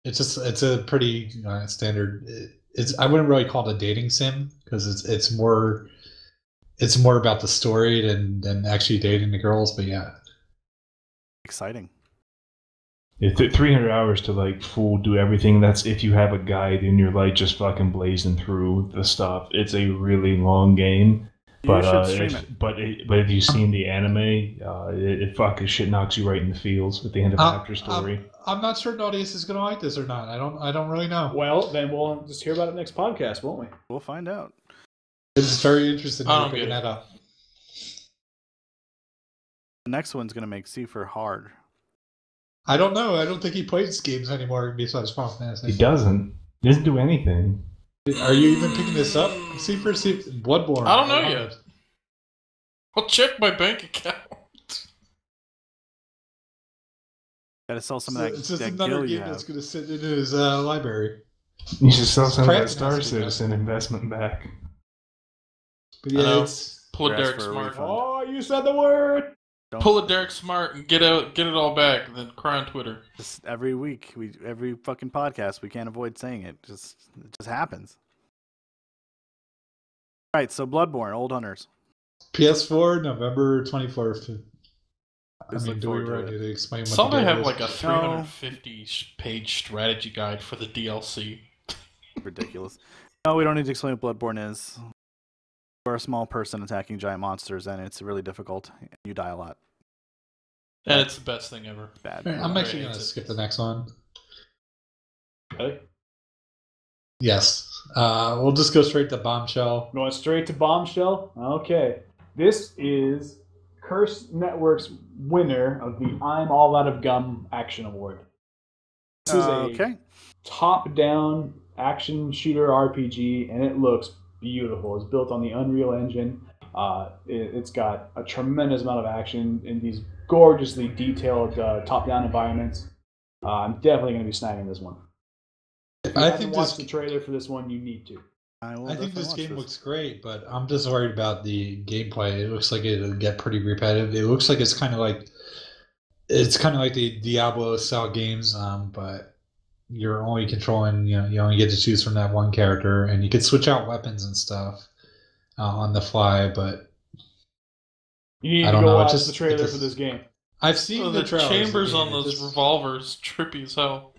It's a pretty standard. I wouldn't really call it a dating sim because it's more about the story than actually dating the girls. But yeah, Exciting. It's 300 hours to full do everything. That's if you have a guide and you're just fucking blazing through the stuff. It's a really long game. You should stream it. But if you've seen the anime, it fucking shit knocks you right in the feels at the end of after story. I'm not sure Nautilus is gonna like this or not. I don't really know. Well, then we'll just hear about it next podcast, won't we? We'll find out. It's very interesting I in don't picking get it. that up. The next one's going to make Cipher hard. I don't know. I don't think he plays games anymore besides Final Fantasy. He doesn't. He doesn't do anything. Are you even picking this up? See Bloodborne. I don't know yet. I'll check my bank account. Got to sell some of that, It's just that another gil you game that's have. going to sit in his library. You should sell some of that Pratt Star has to be Citizen investment back. But I yeah, know. it's Pull a Ask Derek for a Smart. refund. Oh, you said the word! Pull a Derek Smart and get it all back, and then cry on Twitter. Just every week, every fucking podcast, we can't avoid saying it. It just happens. All right, so Bloodborne, Old Hunters. PS4, November 24th. I Just mean, look do we forward to really it. need to explain what Saw the they game have is? like a 350-page strategy guide for the DLC. Ridiculous. No, we don't need to explain what Bloodborne is. You're a small person attacking giant monsters, and it's really difficult. You die a lot. And it's the best thing ever. Bad. I'm actually going to skip the next one. Yes. We'll just go straight to Bombshell. Going straight to Bombshell? Okay. This is Curse Network's winner of the I'm All Out of Gum Action Award. This is a top-down action shooter RPG, and it looks beautiful. It's built on the Unreal Engine. It's got a tremendous amount of action in these gorgeously detailed top-down environments. I'm definitely going to be snagging this one. If you I haven't think watched this- the trailer for this one, you need to. I think this game looks great, but I'm just worried about the gameplay. It looks like it'll get pretty repetitive. It looks like it's kind of like the Diablo style games, but you're only controlling. You only get to choose from that one character, and you can switch out weapons and stuff on the fly. But You need I to don't go know, watch it the trailer just- for this game. I've seen Oh, the the trailers. chambers Again, on those it just- revolvers trippy as hell.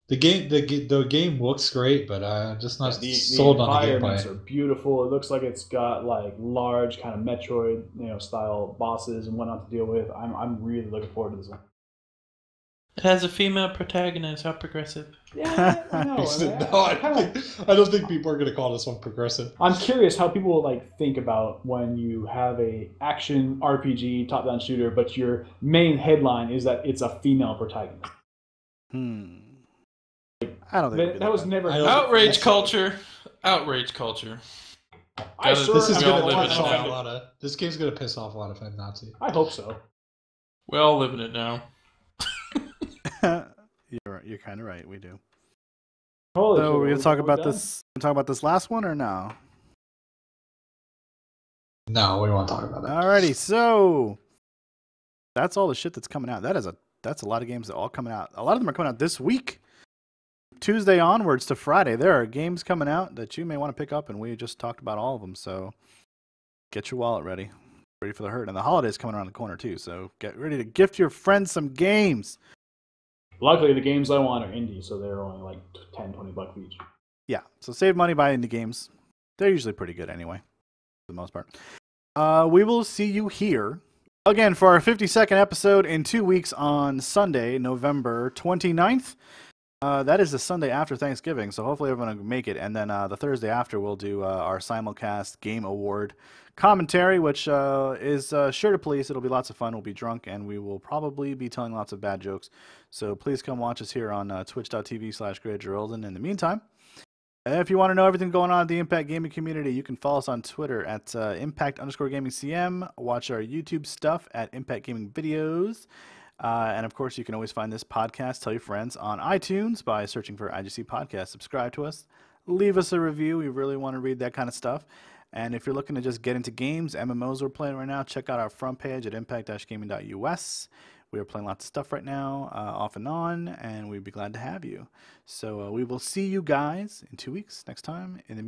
The game looks great, but I'm just not The sold on the environments gameplay. are beautiful. It looks like it's got like large kind of Metroid, style bosses and whatnot to deal with. I'm really looking forward to this one. It has a female protagonist. How progressive. Yeah, I know. No, I don't think people are going to call this one progressive. I'm curious how people think about when you have a action RPG top-down shooter, but your main headline is that it's a female protagonist. I don't think That was never. Outrage culture. Outrage culture. I Gotta- sure This is We am all going to live in piss it off now. a lot of. This game's going to piss off a lot of feminazis. I hope so. We all live in it now. You're kind of right. We do. Holy So shit, we're gonna talk we about done? this. Talk about this last one or no? No, we won't talk about that. Alrighty, so that's all the shit that's coming out. That's a lot of games that are all coming out. A lot of them are coming out this week. Tuesday onwards to Friday, there are games coming out that you may want to pick up, and we just talked about all of them. So get your wallet ready for the hurt. And the holidays coming around the corner too. So get ready to gift your friends some games. Luckily, the games I want are indie, so they're only like $10-20 each. Yeah, so save money buying indie games. They're usually pretty good anyway, for the most part. We will see you here again for our 52nd episode in 2 weeks on Sunday, November 29th. That is the Sunday after Thanksgiving, so hopefully everyone will make it. And then the Thursday after, we'll do our simulcast Game Award commentary, which is sure to please. It'll be lots of fun. We'll be drunk, and we will probably be telling lots of bad jokes. So please come watch us here on twitch.tv/GreatJeralden. In the meantime, if you want to know everything going on in the Impact Gaming community, you can follow us on Twitter at Impact_GamingCM. Watch our YouTube stuff at Impact Gaming Videos. And of course, you can always find this podcast, tell your friends, on iTunes by searching for IGC Podcast. Subscribe to us. Leave us a review. We really want to read that kind of stuff. And if you're looking to just get into games, MMOs we're playing right now, check out our front page at impact-gaming.us. We are playing lots of stuff right now, off and on, and we'd be glad to have you. So we will see you guys in 2 weeks next time. In the meantime,